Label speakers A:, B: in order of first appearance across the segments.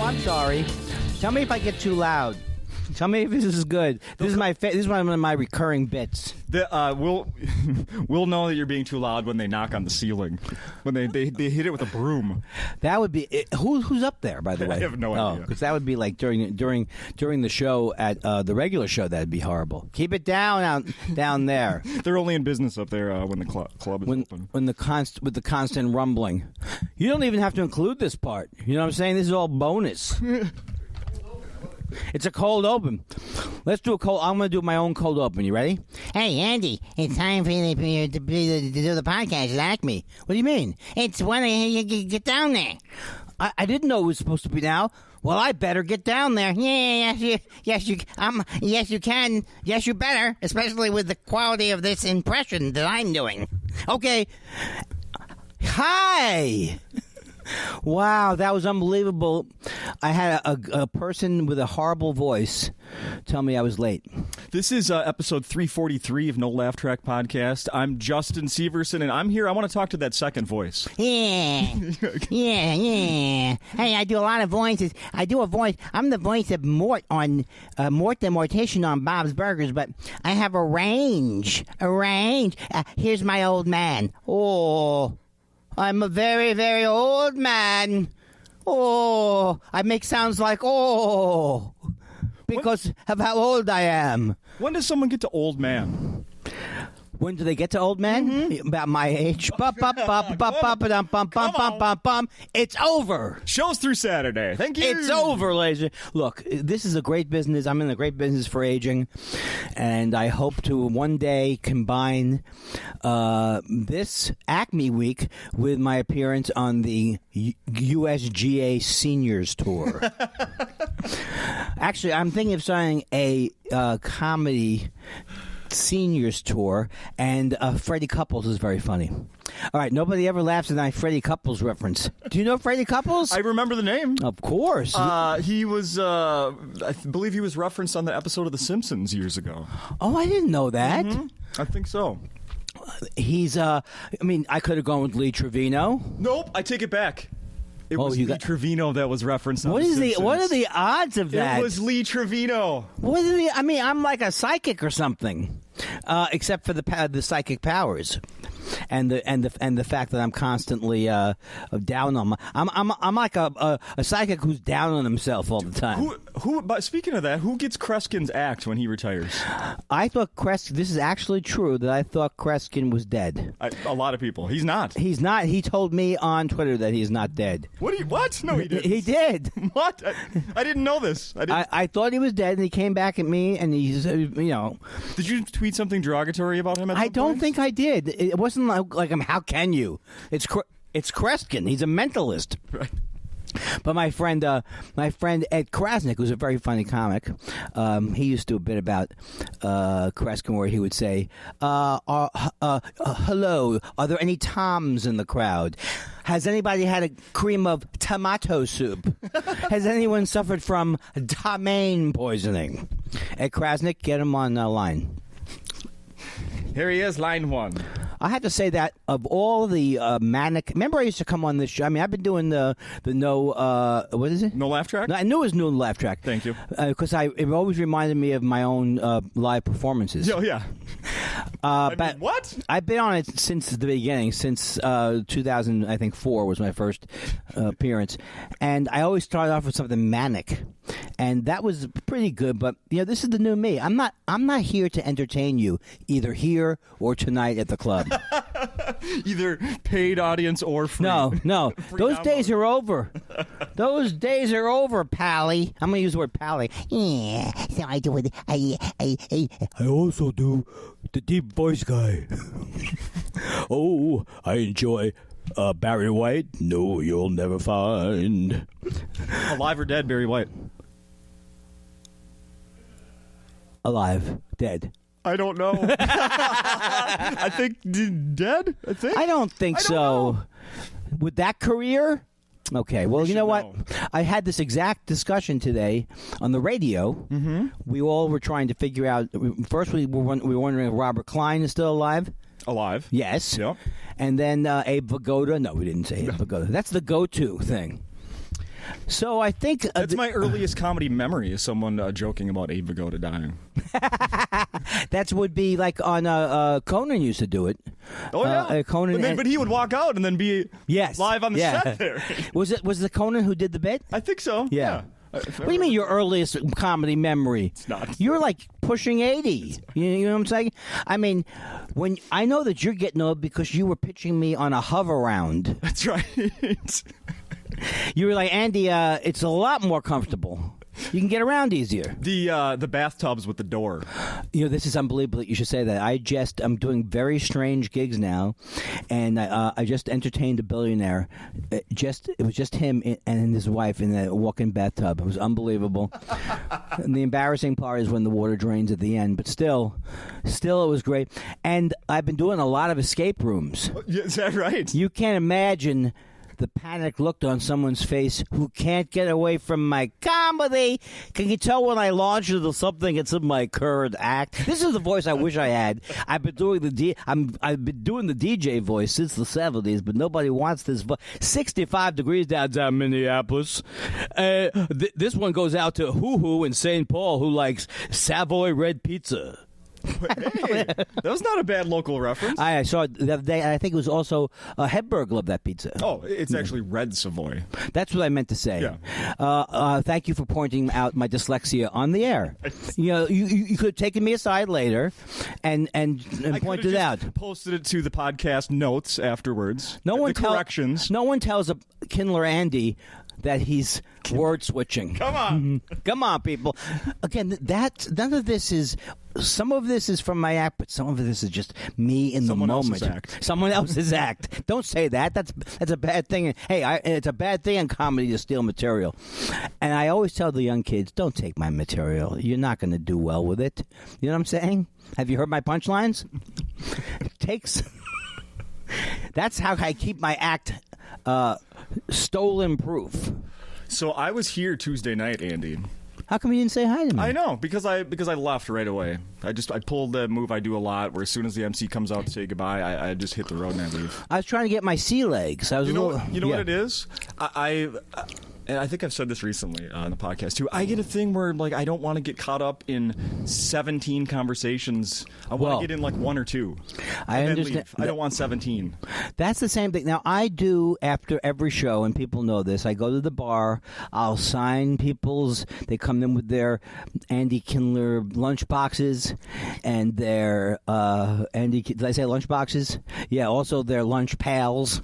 A: I'm sorry. Tell me if I get too loud. Tell me if this is good. This is one of my recurring bits.
B: We'll know that you're being too loud when they knock on the ceiling, when they hit it with a broom.
A: That would be who's up there, by the way.
B: I have no idea.
A: Because that would be like during the show at the regular show. That'd be horrible. Keep it down there.
B: They're only in business up there when the club is open.
A: With the constant rumbling. You don't even have to include this part. You know what I'm saying? This is all bonus. It's a cold open. Let's do a cold. I'm going to do my own cold open. You ready?
C: Hey, Andy, it's time for you to do the podcast at Acme.
A: What do you mean?
C: It's when you get down there.
A: I didn't know it was supposed to be now. Well, I better get down there.
C: Yes, you can. Yes, you better, especially with the quality of this impression that I'm doing.
A: Okay. Hi. Wow, that was unbelievable. I had a person with a horrible voice tell me I was late.
B: This is episode 343 of No Laugh Track Podcast. I'm Justin Severson, and I'm here. I want to talk to that second voice.
C: Yeah. Hey, I do a lot of voices. I do a voice. I'm the voice of Mort on Mort the Mortician on Bob's Burgers, but I have a range. Here's my old man. Oh, I'm a very, very old man. Oh, I make sounds like because of how old I am.
B: When does someone get to old man?
A: When do they get to old man? Mm-hmm. About my age. It's over.
B: Show's through Saturday. Thank you.
A: It's over, ladies. Look, this is a great business. I'm in a great business for aging, and I hope to one day combine this Acme week with my appearance on the USGA Seniors Tour. Actually, I'm thinking of starting a comedy Seniors Tour, and Freddie Couples is very funny. All right, nobody ever laughs at my Freddie Couples reference. Do you know Freddie Couples?
B: I remember the name.
A: Of course.
B: He was, I believe he was referenced on the episode of The Simpsons years ago.
A: Oh, I didn't know that.
B: Mm-hmm. I think so.
A: He's, I could have gone with Lee Trevino.
B: Nope, I take it back. It was Lee Trevino that was referenced on The Simpsons.
A: What are the odds of that?
B: It was Lee Trevino.
A: I'm like a psychic or something, except for the psychic powers, and the fact that I'm constantly down on I'm like a psychic who's down on himself all the time.
B: But speaking of that, who gets Kreskin's act when he retires?
A: I thought this is actually true that I thought Kreskin was dead.
B: A lot of people. He's not.
A: He's not. He told me on Twitter that he's not dead.
B: What? No, he didn't.
A: He did.
B: What? I didn't know this.
A: I thought he was dead, and he came back at me, and he's,
B: Did you tweet something derogatory about him?
A: I don't think I did. It wasn't like how can you? It's Kreskin. He's a mentalist.
B: Right.
A: But my friend Ed Krasnick, who's a very funny comic, he used to do a bit about Kreskin where he would say, hello, are there any Toms in the crowd? Has anybody had a cream of tomato soup? Has anyone suffered from ptomaine poisoning? Ed Krasnick, get him on line.
B: Here he is, line one.
A: I have to say that of all the manic... Remember I used to come on this show? I mean, I've been doing the no... what is it?
B: No Laugh Track?
A: No, I knew it was No Laugh Track.
B: Thank you.
A: Because it always reminded me of my own live performances.
B: Oh, yeah.
A: But
B: what?
A: I've been on it since the beginning, since 2004 was my first appearance. And I always started off with something manic. And that was pretty good, but this is the new me. I'm not here to entertain you, either here or tonight at the club.
B: Either paid audience or free.
A: No. Those days are over. Those days are over, Pally. I'm gonna use the word Pally.
C: Yeah. So I do it.
A: I also do the deep voice guy. Oh, I enjoy Barry White. No, you'll never find.
B: Alive or dead, Barry White?
A: Alive. Dead.
B: I don't know. I think dead?
A: I don't think so. With that career? Okay, well, you know what? I had this exact discussion today on the radio. Mm-hmm. We all were trying to figure out. First, we were wondering if Robert Klein is still alive.
B: Alive?
A: Yes.
B: Yeah.
A: And then Abe Vigoda. No, we didn't say Abe Vigoda. That's the go-to thing. So I think
B: that's my earliest comedy memory is someone joking about Abe Vigoda dying.
A: That would be like on Conan used to do it.
B: Oh yeah,
A: Conan.
B: But he would walk out and then be live on the set there.
A: Was the Conan who did the bit?
B: I think so.
A: Yeah. What do you mean your earliest comedy memory?
B: It's not.
A: You're like pushing 80. You know what I'm saying? I mean, when I know that you're getting old because you were pitching me on a hover round.
B: That's right.
A: You were like, Andy, it's a lot more comfortable. You can get around easier.
B: The bathtubs with the door.
A: You know, this is unbelievable that you should say that. I'm doing very strange gigs now, and I just entertained a billionaire. It was just him and his wife in a walk-in bathtub. It was unbelievable. And the embarrassing part is when the water drains at the end, but still it was great. And I've been doing a lot of escape rooms.
B: Is that right?
A: You can't imagine the panic look on someone's face who can't get away from my comedy. Can you tell when I launch into something, it's in my current act? This is the voice I wish I had. I've been doing the DJ voice since the 70s, but nobody wants this voice. 65 degrees downtown Minneapolis. This one goes out to Hoo in St. Paul, who likes Savoy red pizza.
B: Hey, that was not a bad local reference.
A: I saw it the other day. I think it was also Hedberg loved that pizza.
B: Oh, it's actually Red Savoy.
A: That's what I meant to say.
B: Yeah.
A: Thank you for pointing out my dyslexia on the air. You know, you could have taken me aside later and pointed it out.
B: Posted it to the podcast notes afterwards. Corrections.
A: No one tells a Kindler Andy that he's word switching.
B: Come on.
A: Come on, people. Again, none of this is. Some of this is from my act, but some of this is just me in the moment. Someone else's act. Don't say that. That's a bad thing. Hey, it's a bad thing in comedy to steal material. And I always tell the young kids, don't take my material. You're not going to do well with it. You know what I'm saying? Have you heard my punchlines? That's how I keep my act stolen proof.
B: So I was here Tuesday night, Andy.
A: How come you didn't say hi to me?
B: I know, because I left right away. I pulled the move I do a lot, where as soon as the MC comes out to say goodbye, I just hit the road and I leave.
A: I was trying to get my sea legs. I was
B: you know what it is? And I think I've said this recently on the podcast too. I get a thing where like I don't want to get caught up in 17 conversations. I want to get in like one or two.
A: I understand.
B: Leave. I don't want 17.
A: That's the same thing. Now I do after every show, and people know this. I go to the bar. I'll sign people's. They come in with their Andy Kindler lunch boxes and their Did I say lunch boxes? Yeah. Also their lunch pails.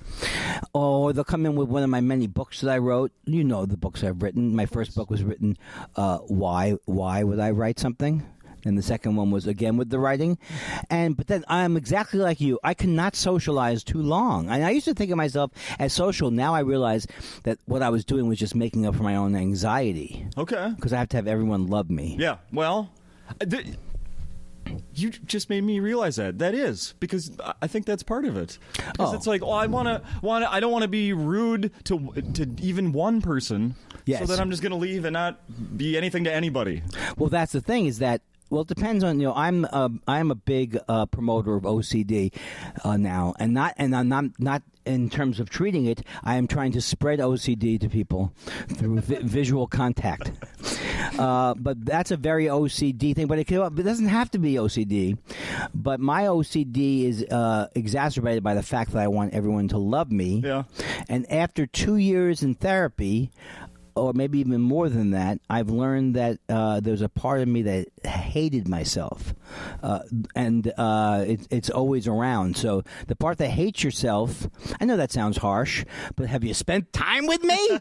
A: Or they'll come in with one of my many books that I wrote. You know the books I've written. My first book was written, Why Would I Write Something? And the second one was again with the writing. But then I'm exactly like you. I cannot socialize too long. And I used to think of myself as social. Now I realize that what I was doing was just making up for my own anxiety.
B: Okay.
A: Because I have to have everyone love me.
B: Yeah. Well, you just made me realize that is because I think that's part of it. Because it's like, I don't want to be rude to even one person.
A: Yes.
B: So that I'm just going to leave and not be anything to anybody.
A: Well, that's the thing is that. Well, it depends on I'm a big promoter of OCD now, and I'm not in terms of treating it. I am trying to spread OCD to people through visual contact. But that's a very OCD thing. But it doesn't have to be OCD. But my OCD is exacerbated by the fact that I want everyone to love me. Yeah. And after 2 years in therapy, or maybe even more than that, I've learned that there's a part of me that hated myself. And it's always around. So the part that hates yourself, I know that sounds harsh, but have you spent time with me?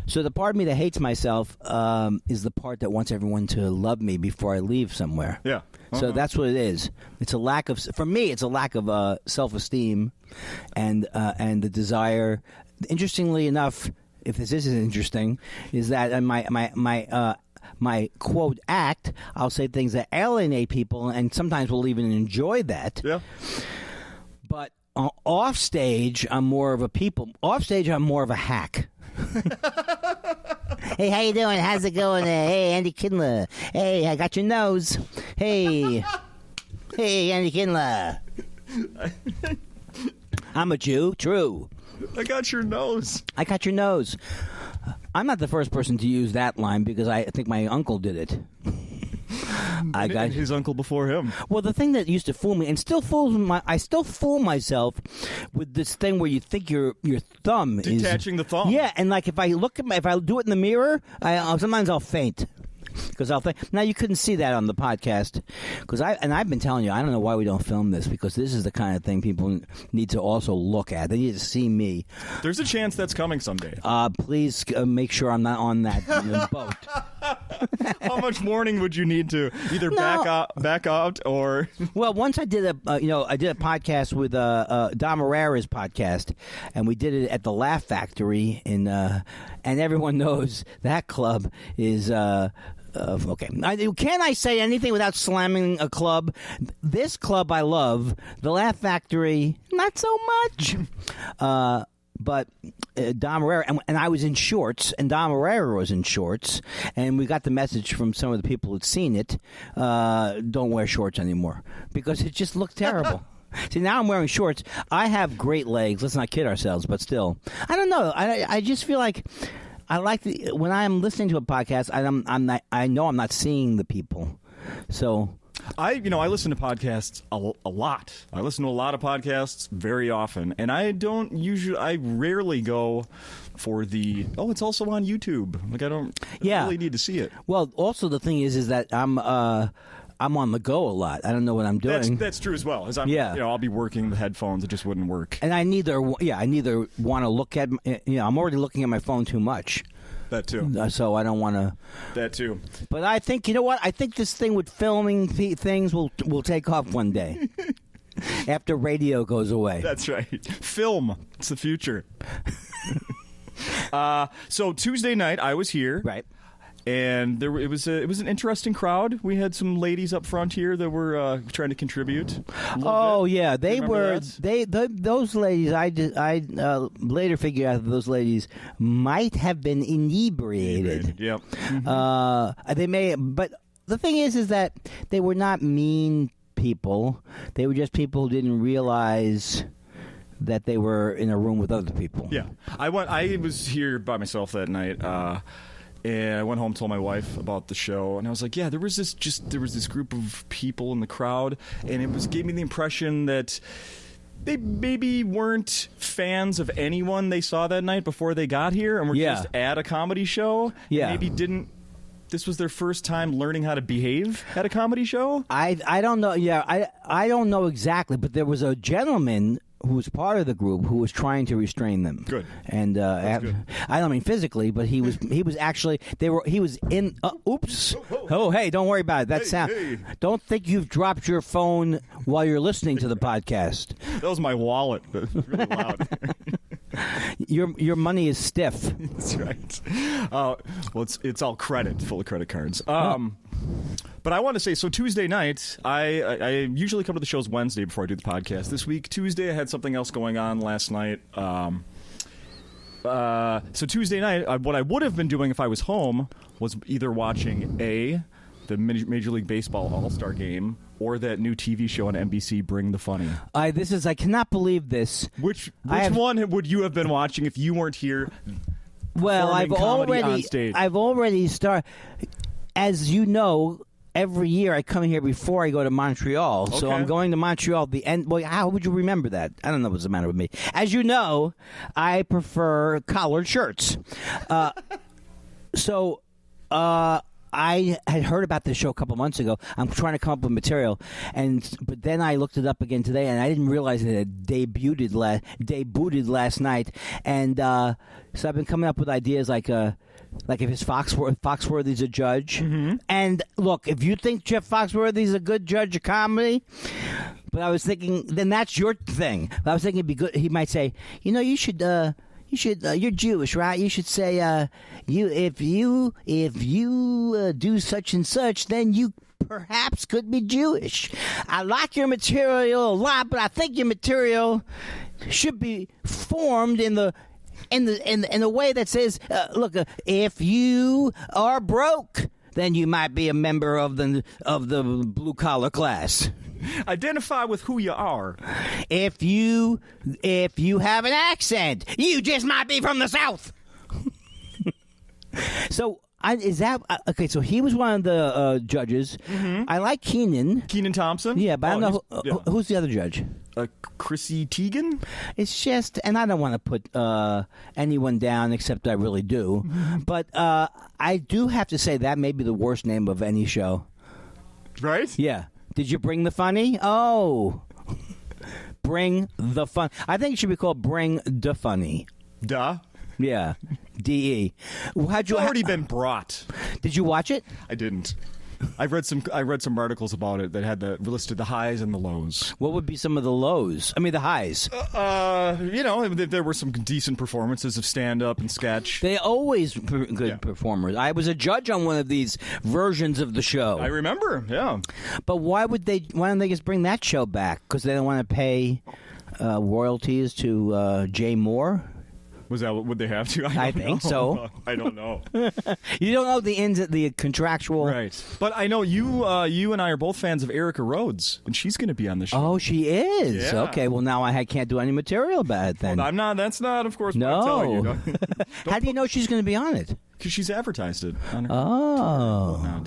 A: So the part of me that hates myself is the part that wants everyone to love me before I leave somewhere.
B: Yeah.
A: So that's what it is. It's a lack of, for me, it's a lack of self-esteem and the desire. Interestingly enough, if this isn't interesting, is that in my quote act, I'll say things that alienate people, and sometimes we'll even enjoy that. Yeah. But off stage, I'm more of a people. Off stage, I'm more of a hack. Hey, how you doing? How's it going? Hey, Andy Kindler. Hey, I got your nose. Hey, Andy Kindler. I'm a Jew. True.
B: I got your nose.
A: I got your nose. I'm not the first person to use that line because I think my uncle did it. I got
B: his uncle before him.
A: Well, the thing that used to fool me and still I still fool myself with this thing where you think your thumb is
B: detaching the thumb.
A: Yeah, and like if I do it in the mirror, sometimes I'll faint. Because I'll think now you couldn't see that on the podcast because I've been telling you I don't know why we don't film this because this is the kind of thing people need to also look at. They need to see me.
B: There's a chance that's coming someday.
A: Please make sure I'm not on that boat.
B: How much warning would you need to either back out or?
A: Well, once I did a podcast with Dom Herrera's podcast, and we did it at the Laugh Factory and everyone knows that club is. Okay. Can I say anything without slamming a club? This club I love. The Laugh Factory, not so much. But Dom Herrera, and I was in shorts, and Dom Herrera was in shorts, and we got the message from some of the people who'd seen it, don't wear shorts anymore, because it just looked terrible. See, now I'm wearing shorts. I have great legs. Let's not kid ourselves, but still. I don't know. I just feel like... I like when I'm listening to a podcast. I know I'm not seeing the people, so
B: I listen to podcasts a lot. I listen to a lot of podcasts very often, and I rarely go for the it's also on YouTube. Like I don't really need to see it.
A: Well, also the thing is that I'm on the go a lot. I don't know what I'm doing.
B: That's true as well. As I'll be working the headphones. It just wouldn't work.
A: And I neither want to look at. I'm already looking at my phone too much.
B: That too.
A: So I don't want to.
B: That too.
A: But I think I think this thing with filming things will take off one day. After radio goes away.
B: That's right. Film. It's the future. So Tuesday night I was here.
A: Right.
B: And it was an interesting crowd. We had some ladies up front here that were trying to contribute.
A: Oh yeah, they were. Those ladies. I later figured out that those ladies might have been inebriated.
B: Yep. Mm-hmm.
A: They may, but the thing is that they were not mean people. They were just people who didn't realize that they were in a room with other people.
B: Yeah, I was here by myself that night. And I went home, told my wife about the show, and I was like, "Yeah, there was this group of people in the crowd, and it gave me the impression that they maybe weren't fans of anyone they saw that night before they got here, and were just at a comedy show.
A: Yeah,
B: maybe didn't. This was their first time learning how to behave at a comedy show.
A: I don't know. Yeah, I don't know exactly, but there was a gentleman who was part of the group who was trying to restrain them.
B: Good.
A: And
B: good.
A: I don't mean physically, but he was actually he was in oops. Oh, hey, don't worry about it. That sound.
B: Hey.
A: Don't think you've dropped your phone while you're listening to the podcast.
B: That was my wallet. It was really loud.
A: Your money is stiff.
B: That's right. Well, it's all credit, full of credit cards. But I want to say, so Tuesday night, I usually come to the shows Wednesday before I do the podcast. This week, Tuesday, I had something else going on last night. So Tuesday night, what I would have been doing if I was home was either watching the Major League Baseball All-Star Game or that new TV show on NBC, Bring the Funny.
A: I cannot believe this.
B: Which one would you have been watching if you weren't here?
A: Well, I've already started. As you know, every year I come here before I go to Montreal. So I'm going to Montreal at the end. Boy, how would you remember that? I don't know what's the matter with me. As you know, I prefer collared shirts. So I had heard about this show a couple months ago. I'm trying to come up with material, but then I looked it up again today, and I didn't realize that it debuted last night. And so I've been coming up with ideas like if it's Foxworthy's a judge. Mm-hmm. And look, if you think Jeff Foxworthy's a good judge of comedy, but I was thinking, then that's your thing. But I was thinking it'd be good. He might say, you should. You're Jewish, right? You should say, if you do such and such, then you perhaps could be Jewish. I like your material a lot, but I think your material should be formed in a way that says, look, if you are broke, then you might be a member of the blue collar class.
B: Identify with who you are.
A: If you have an accent, you just might be from the South. So is that okay? So he was one of the judges. Mm-hmm. I like Kenan
B: Thompson.
A: Yeah, but I don't know who's the other judge.
B: Chrissy Teigen.
A: It's just, and I don't want to put anyone down, except I really do. Mm-hmm. But I do have to say that may be the worst name of any show.
B: Right?
A: Yeah. Did you bring the funny? Oh. Bring the fun. I think it should be called Bring the Funny.
B: Duh.
A: Yeah. D-E.
B: It's already been brought.
A: Did you watch it?
B: I didn't. I read some articles about it that had listed the highs and the lows.
A: What would be some of the lows? I mean, the highs.
B: There were some decent performances of stand-up and sketch.
A: They always good performers. I was a judge on one of these versions of the show.
B: I remember, yeah.
A: But why don't they just bring that show back? Because they don't want to pay royalties to Jay Moore?
B: Would they have to?
A: I think so.
B: I don't know.
A: You don't know the contractual.
B: Right. But I know you and I are both fans of Erica Rhodes, and she's going to be on the show.
A: Oh, she is?
B: Yeah.
A: Okay, well, now I can't do any material about it then.
B: Well, I'm not. That's not, of course,
A: no.
B: what I'm telling you. No.
A: How do you know she's going to be on it?
B: Because she's advertised it on her.
A: Oh.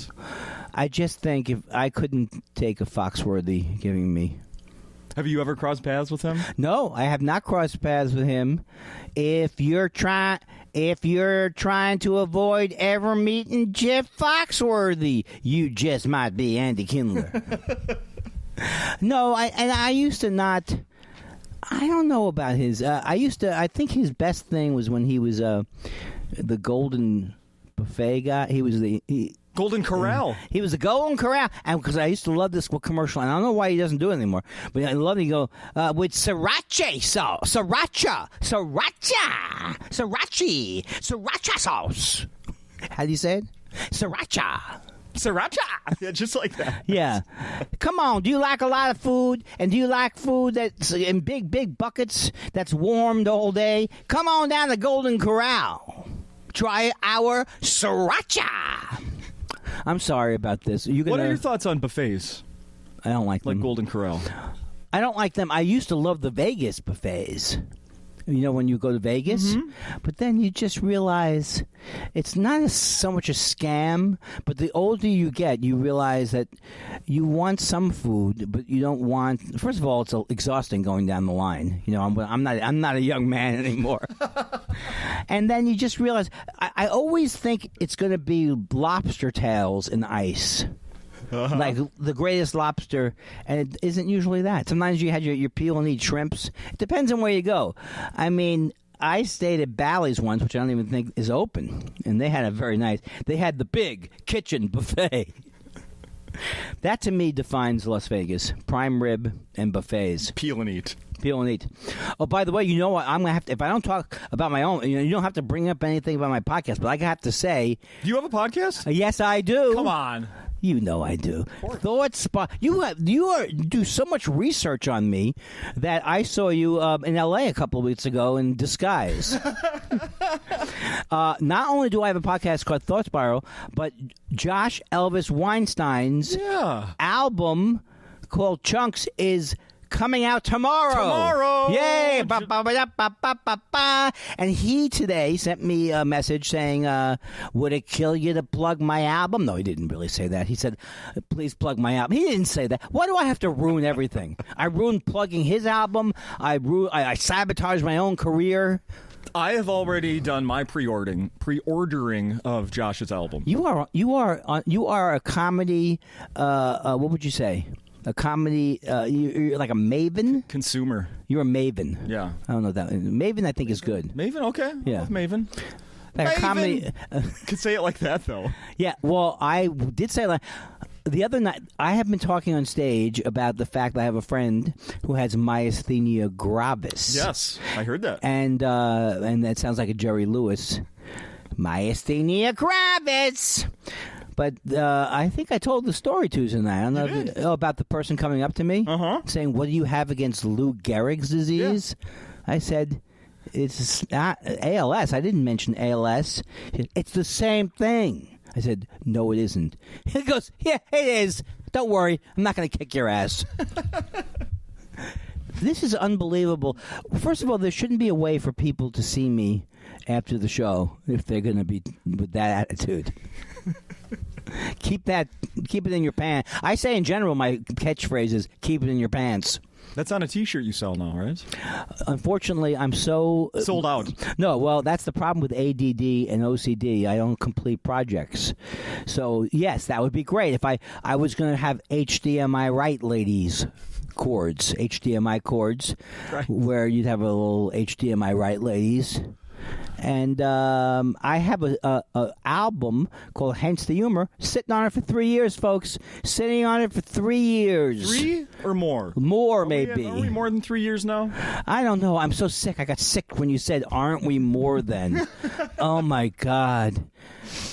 A: I just think if I couldn't take a Foxworthy giving me.
B: Have you ever crossed paths with him?
A: No, I have not crossed paths with him. If you're trying to avoid ever meeting Jeff Foxworthy, you just might be Andy Kindler. No, I used to not. I don't know about his. I think his best thing was when he was the Golden Buffet guy. He was
B: Golden Corral.
A: He was the Golden Corral, and because I used to love this commercial, and I don't know why he doesn't do it anymore, but I love it. He go with sriracha sauce, sriracha sauce. How do you say it? Sriracha.
B: Yeah, just like that.
A: Yeah. Come on, do you like a lot of food? And do you like food that's in big buckets that's warmed all day? Come on down to Golden Corral. Try our sriracha. I'm sorry about this.
B: What are your thoughts on buffets?
A: I don't like them.
B: Like Golden Corral.
A: I don't like them. I used to love the Vegas buffets. You know, when you go to Vegas, but then you just realize it's not so much a scam, but the older you get, you realize that you want some food, but you don't want. First of all, it's exhausting going down the line. You know, I'm not a young man anymore. And then you just realize I always think it's going to be lobster tails in ice. Like the greatest lobster, and it isn't usually that. Sometimes you had your peel and eat shrimps. It depends on where you go. I mean, I stayed at Bally's once, which I don't even think is open, and they had a very nice. They had the big kitchen buffet. That to me defines Las Vegas: prime rib and buffets.
B: Peel and eat.
A: Peel and eat. Oh, by the way, you know what? I'm gonna have to. If I don't talk about my own, you don't have to bring up anything about my podcast. But I have to say,
B: do you have a podcast?
A: Yes, I do.
B: Come on.
A: You know I do. Thought Spot. You do so much research on me that I saw you in L.A. a couple of weeks ago in disguise. Not only do I have a podcast called Thought Spiral, but Josh Elvis Weinstein's album called Chunks is coming out tomorrow. Yay! Ba, ba, ba, ba, ba, ba, ba. And he today sent me a message saying, would it kill you to plug my album? No, he didn't really say that. He said, please plug my album. He didn't say that. Why do I have to ruin everything? I ruined plugging his album. I sabotaged my own career.
B: I have already done my pre-ordering of Josh's album.
A: You are a comedy, what would you say? A comedy, you're like a maven?
B: Consumer.
A: You're a maven.
B: Yeah.
A: I don't know that. Maven, I think, is good.
B: Maven, okay.
A: Yeah.
B: I love Maven.
A: Like
B: Maven!
A: a comedy.
B: Could say it like that, though.
A: Yeah, well, I did say like the other night, I have been talking on stage about the fact that I have a friend who has myasthenia gravis.
B: Yes, I heard that.
A: And that sounds like a Jerry Lewis. Myasthenia gravis. But I think I told the story Tuesday night. I don't know about the person coming up to me saying, "What do you have against Lou Gehrig's disease?" Yeah. I said, "It's not ALS." I didn't mention ALS. It's the same thing. I said, no, it isn't. He goes, yeah, it is. Don't worry. I'm not going to kick your ass. This is unbelievable. First of all, there shouldn't be a way for people to see me after the show if they're going to be with that attitude. Keep it in your pants. I say in general, my catchphrase is keep it in your pants.
B: That's on a T-shirt you sell now, right?
A: Unfortunately, I'm so...
B: Sold out.
A: No, well, that's the problem with ADD and OCD. I don't complete projects. So, yes, that would be great if I was going to have HDMI right, ladies. HDMI cords, right. Where you'd have a little HDMI right, ladies. And I have a album called Hence the Humor, sitting on it for 3 years, folks. Sitting on it for 3 years.
B: 3 or more?
A: More, maybe.
B: Are we more than 3 years now?
A: I don't know. I'm so sick. I got sick when you said, aren't we more than? Oh, my God.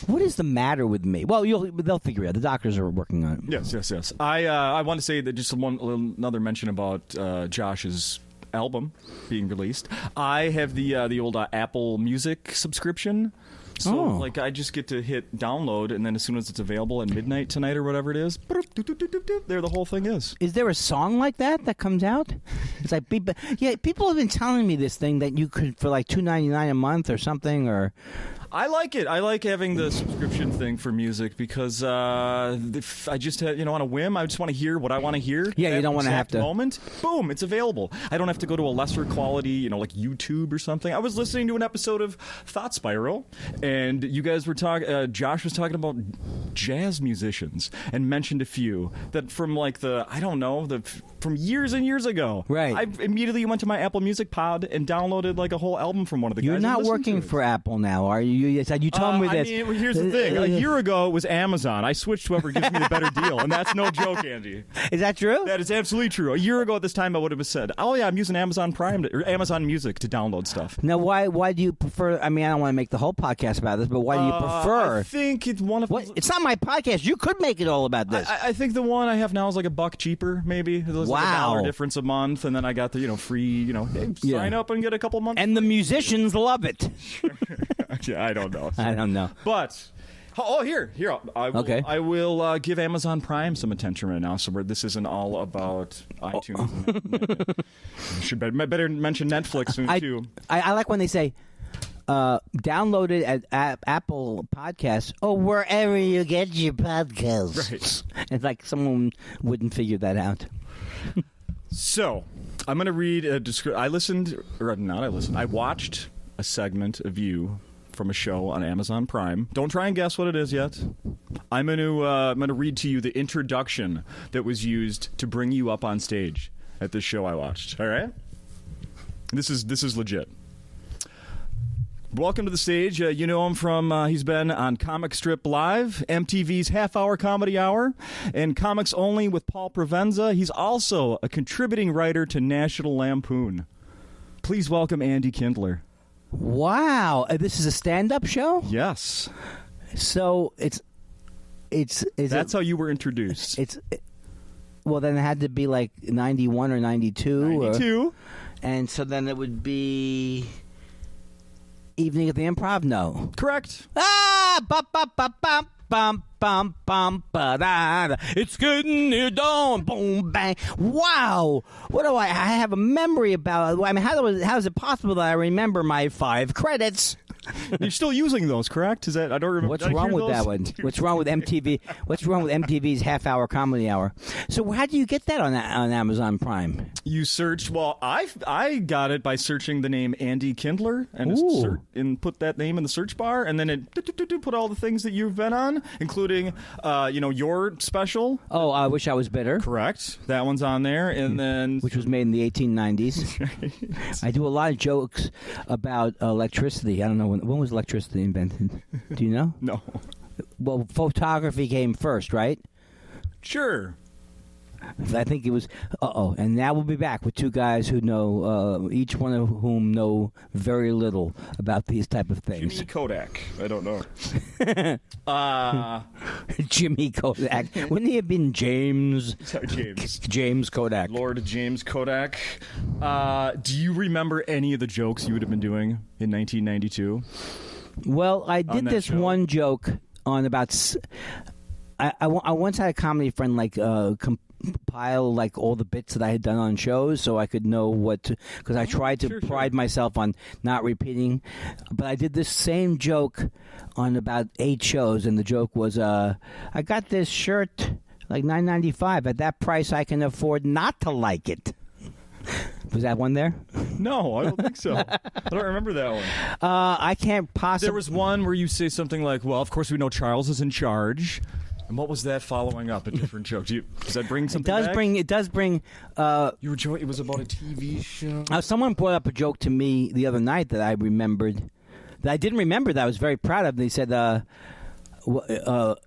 A: What is the matter with me? Well, they'll figure it out. The doctors are working on it.
B: Yes. I want to say that just another mention about Josh's album being released. I have the old Apple Music subscription. So, I just get to hit download, and then as soon as it's available at midnight tonight or whatever it is, there the whole thing is.
A: Is there a song like that comes out? It's like, people have been telling me this thing that you could for like $2.99 a month or something, or...
B: I like it. I like having the subscription thing for music because if I just have, on a whim, I just want to hear what I want to hear.
A: Yeah, you don't want to have to.
B: Moment, boom, it's available. I don't have to go to a lesser quality, like YouTube or something. I was listening to an episode of Thought Spiral, and you guys were talking. Josh was talking about jazz musicians and mentioned a few that from from years and years ago.
A: Right.
B: I immediately went to my Apple Music pod and downloaded like a whole album from one of the guys.
A: You're not working for Apple now, are you? You told me this.
B: Here's the thing. A year ago, it was Amazon. I switched to whoever gives me the better deal, and that's no joke, Andy.
A: Is that true?
B: That is absolutely true. A year ago at this time, I would have said, "Oh yeah, I'm using Amazon Prime or Amazon Music to download stuff."
A: Now, why do you prefer? I mean, I don't want to make the whole podcast about this, but why do you prefer?
B: I think it's one of.
A: It's not my podcast. You could make it all about this.
B: I think the one I have now is like $1 cheaper, maybe. There's like $1 difference a month, and then I got the free. Sign up and get a couple months.
A: And the musicians love it.
B: Yeah, I don't know.
A: I don't know.
B: But here. I will give Amazon Prime some attention right now. So this isn't all about iTunes. Should better mention Netflix soon too.
A: I like when they say download it at Apple Podcasts or wherever you get your podcasts.
B: Right.
A: It's like someone wouldn't figure that out.
B: So I'm going to read a description. I watched a segment of you from a show on Amazon Prime. Don't try and guess what it is yet. I'm going to read to you the introduction that was used to bring you up on stage at this show I watched. All right? This is legit. Welcome to the stage. You know him from, he's been on Comic Strip Live, MTV's half-hour comedy hour, and Comics Only with Paul Provenza. He's also a contributing writer to National Lampoon. Please welcome Andy Kindler.
A: Wow, this is a stand-up show?
B: Yes.
A: So that's
B: how you were introduced.
A: Well, then it had to be like 91 or 92.
B: 92.
A: And so then it would be Evening at the Improv? No.
B: Correct.
A: It's getting near dawn. Boom, bang. Wow. What do I have a memory about? I mean, how is it possible that I remember my 5 credits?
B: You're still using those, correct? Is that I don't remember.
A: What's wrong with that one? What's wrong with MTV? What's wrong with MTV's half-hour comedy hour? So how do you get that on Amazon Prime?
B: You search. Well, I got it by searching the name Andy Kindler and put that name in the search bar, and then it put all the things that you've been on, including your special.
A: Oh, I Wish I Was Bitter.
B: Correct. That one's on there, and then
A: which was made in the 1890s. I do a lot of jokes about electricity. I don't know when was electricity invented. Do you know?
B: No.
A: Well, photography came first, right?
B: Sure.
A: I think it was. And now we'll be back with 2 guys who know, each one of whom know very little about these type of things.
B: Jimmy Kodak. I don't know.
A: Jimmy Kodak. Wouldn't he have been James? James Kodak.
B: Lord James Kodak. Do you remember any of the jokes you would have been doing in 1992?
A: Well, I did this
B: show?
A: one joke on about. I once had a comedy friend compile like all the bits that I had done on shows, so I could know what to. Because I tried to pride myself on not repeating, but I did this same joke on about 8 shows, and the joke was, I got this shirt like $9.95. At that price, I can afford not to like it. Was that one there?
B: No, I don't think so. I don't remember that one.
A: I can't possibly.
B: There was one where you say something like, well, of course we know Charles is in charge. And what was that following up? A different joke. Does that bring something back?
A: It does bring.
B: You were joking. It was about a TV show.
A: Someone brought up a joke to me the other night that I remembered. That I didn't remember. That I was very proud of. They said, I live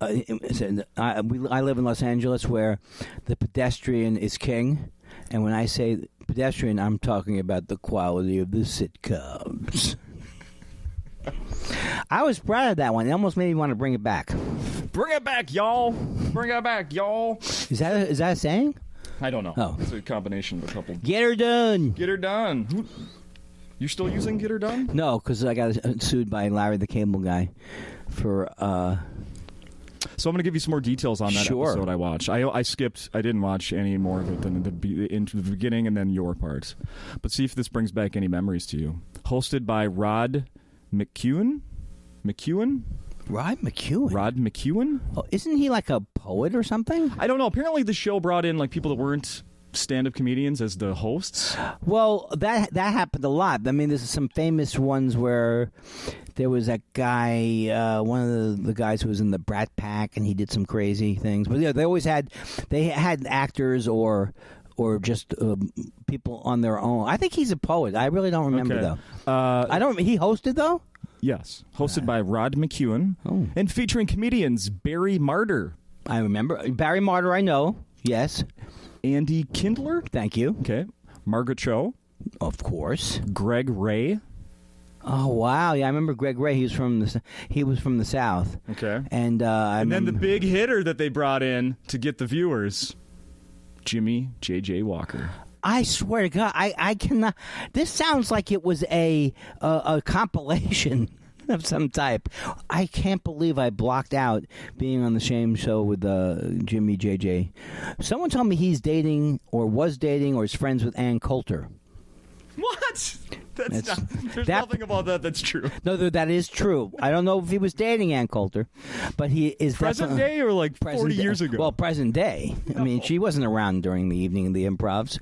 A: in Los Angeles, where the pedestrian is king, and when I say pedestrian, I'm talking about the quality of the sitcoms. I was proud of that one. It almost made me want to bring it back.
B: Bring it back, y'all. Bring it back, y'all.
A: Is that a saying?
B: I don't know.
A: Oh.
B: It's a combination of a couple.
A: Get her done.
B: Get her done. You're still using Get Her Done?
A: No, because I got sued by Larry the Cable Guy for...
B: So I'm going to give you some more details on that episode I watched. I skipped. I didn't watch any more of it than into the beginning and then your part. But see if this brings back any memories to you. Hosted by Rod McEwen?
A: Rod McEwen?
B: Rod McEwen?
A: Oh, isn't he like a poet or something?
B: I don't know. Apparently the show brought in like people that weren't stand-up comedians as the hosts.
A: Well, that happened a lot. I mean, there's some famous ones where there was that guy, one of the guys who was in the Brat Pack, and he did some crazy things. But yeah, they had actors or just people on their own. I think he's a poet. I really don't remember though. He hosted though.
B: Yes, hosted by Rod McEwen, and featuring comedians Barry Martyr.
A: I remember Barry Martyr. I know. Yes.
B: Andy Kindler.
A: Thank you.
B: Okay. Margaret Cho.
A: Of course.
B: Greg Ray.
A: Oh wow! Yeah, I remember Greg Ray. He was from the South.
B: Okay.
A: And
B: then the big hitter that they brought in to get the viewers, Jimmy J.J. Walker.
A: I swear to God, I cannot. This sounds like it was a compilation of some type. I can't believe I blocked out being on the same show with Jimmy J.J. Someone told me he's dating or was dating or is friends with Ann Coulter.
B: What? There's nothing about that that's true.
A: No, that is true. I don't know if he was dating Ann Coulter, but he is
B: present day or like 40 years ago.
A: Well, present day. No. I mean, she wasn't around during the evening in the Improvs.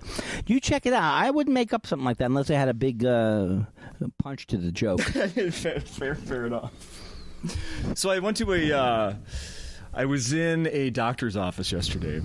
A: You check it out. I wouldn't make up something like that unless I had a big punch to the joke.
B: fair enough. So I went to I was in a doctor's office yesterday.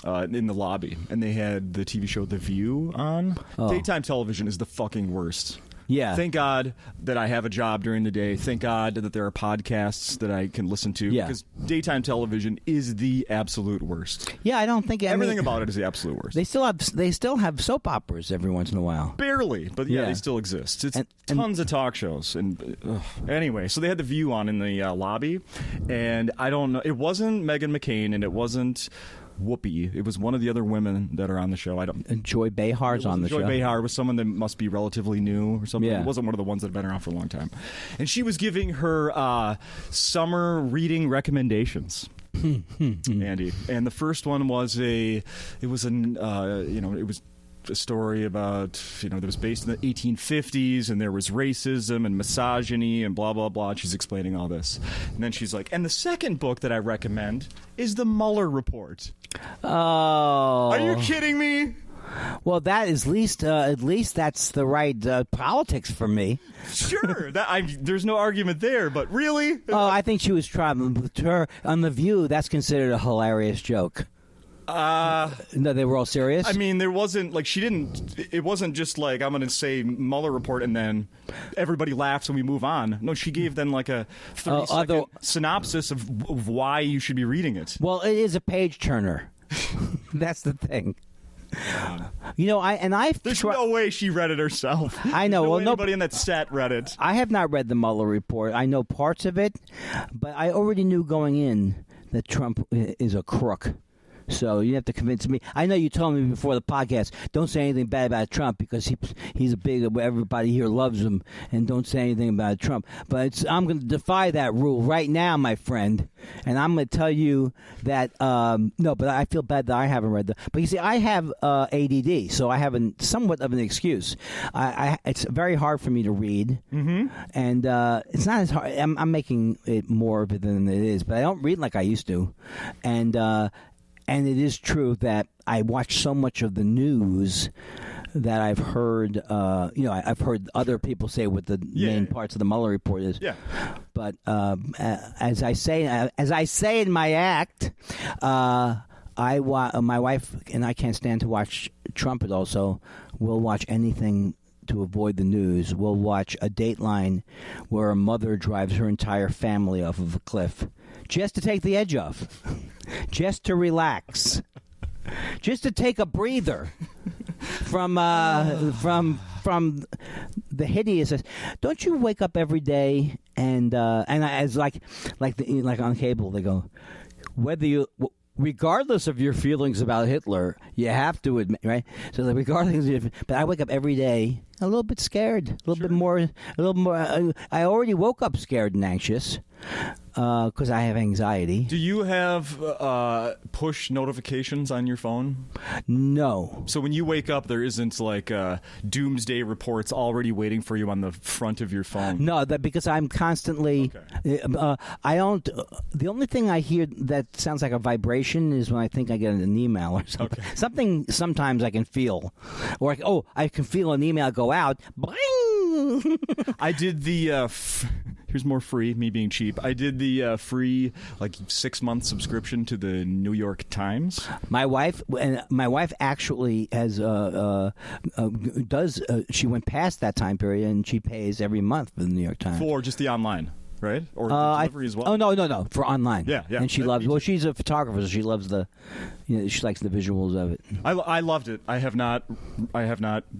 B: In the lobby, and they had the TV show The View on. Oh. Daytime television is the fucking worst.
A: Yeah.
B: Thank God that I have a job during the day. Thank God that there are podcasts that I can listen to.
A: Yeah.
B: Because daytime television is the absolute worst.
A: Yeah, I don't think
B: everything about it is the absolute worst.
A: They still have soap operas every once in a while.
B: Barely, but yeah. They still exist. It's tons of talk shows. And anyway, so they had The View on in the lobby, and I don't know. It wasn't Meghan McCain, and it wasn't Whoopi. It was one of the other women that are on the show.
A: Joy Behar's on the show.
B: Joy Behar was someone that must be relatively new or something.
A: Yeah.
B: It wasn't one of the ones that have been around for a long time. And she was giving her summer reading recommendations. Andy. And the first one was a story about, that was based in the 1850s, and there was racism and misogyny and blah, blah, blah. And she's explaining all this. And then she's like, and the second book that I recommend is The Mueller Report.
A: Oh.
B: Are you kidding me?
A: Well, that is at least that's the right politics for me.
B: Sure, there's no argument there. But really,
A: oh, I think she was trying with her on The View. That's considered a hilarious joke. No, they were all serious.
B: I mean, there wasn't like it wasn't just like I'm going to say Mueller Report and then everybody laughs and we move on. No, she gave them like a 30-second synopsis of why you should be reading it.
A: Well, it is a page turner. That's the thing.
B: There's no way she read it herself.
A: I know.
B: Well, nobody in that set read it.
A: I have not read the Mueller Report. I know parts of it, but I already knew going in that Trump is a crook. So you have to convince me. I know you told me before the podcast, don't say anything bad about Trump because he's a big, everybody here loves him, and don't say anything about Trump. But I'm going to defy that rule right now, my friend, and I'm going to tell you that, no, but I feel bad that I haven't read but you see, I have ADD, so I have somewhat of an excuse. It's very hard for me to read, and it's not as hard. I'm making it more of it than it is, but I don't read like I used to, and it is true that I watch so much of the news that I've heard. I've heard other people say what the main parts of the Mueller report is. Yeah. But as I say in my act, my wife and I can't stand to watch Trump. Also, we'll watch anything to avoid the news. We'll watch a Dateline where a mother drives her entire family off of a cliff just to take the edge off, just to relax, just to take a breather from the hideous. Don't you wake up every day and as like on cable they go, whether you. Regardless of your feelings about Hitler, you have to admit, right? So, but I wake up every day a little bit scared, a little more. I already woke up scared and anxious because I have anxiety.
B: Do you have push notifications on your phone?
A: No.
B: So when you wake up, there isn't like doomsday reports already waiting for you on the front of your phone?
A: No, because I'm constantly. Okay. I don't. The only thing I hear that sounds like a vibration is when I think I get an email or something. Okay. Something sometimes I can feel, or I can feel an email go out. Bling!
B: I did the. Here's more free, me being cheap. I did the free 6-month subscription to the New York Times.
A: My wife actually has she went past that time period and she pays every month for the New York Times.
B: For just the online, right? Or the delivery as well?
A: Oh, no, for online.
B: Yeah.
A: And she loves, she's a photographer, so she loves she likes the visuals of it.
B: I loved it. I have not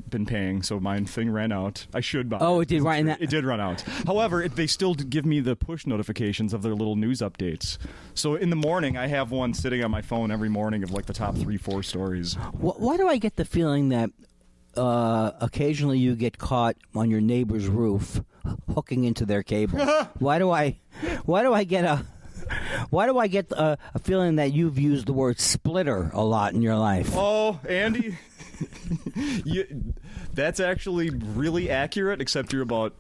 B: been paying, so my thing ran out. I should buy.
A: Oh, it did run out.
B: It did run out. However, they still give me the push notifications of their little news updates. So in the morning, I have one sitting on my phone every morning of the top 3-4 stories.
A: Why do I get the feeling that occasionally you get caught on your neighbor's roof hooking into their cable? Why do I get a feeling that you've used the word splitter a lot in your life?
B: Oh, Andy, that's actually really accurate, except you're about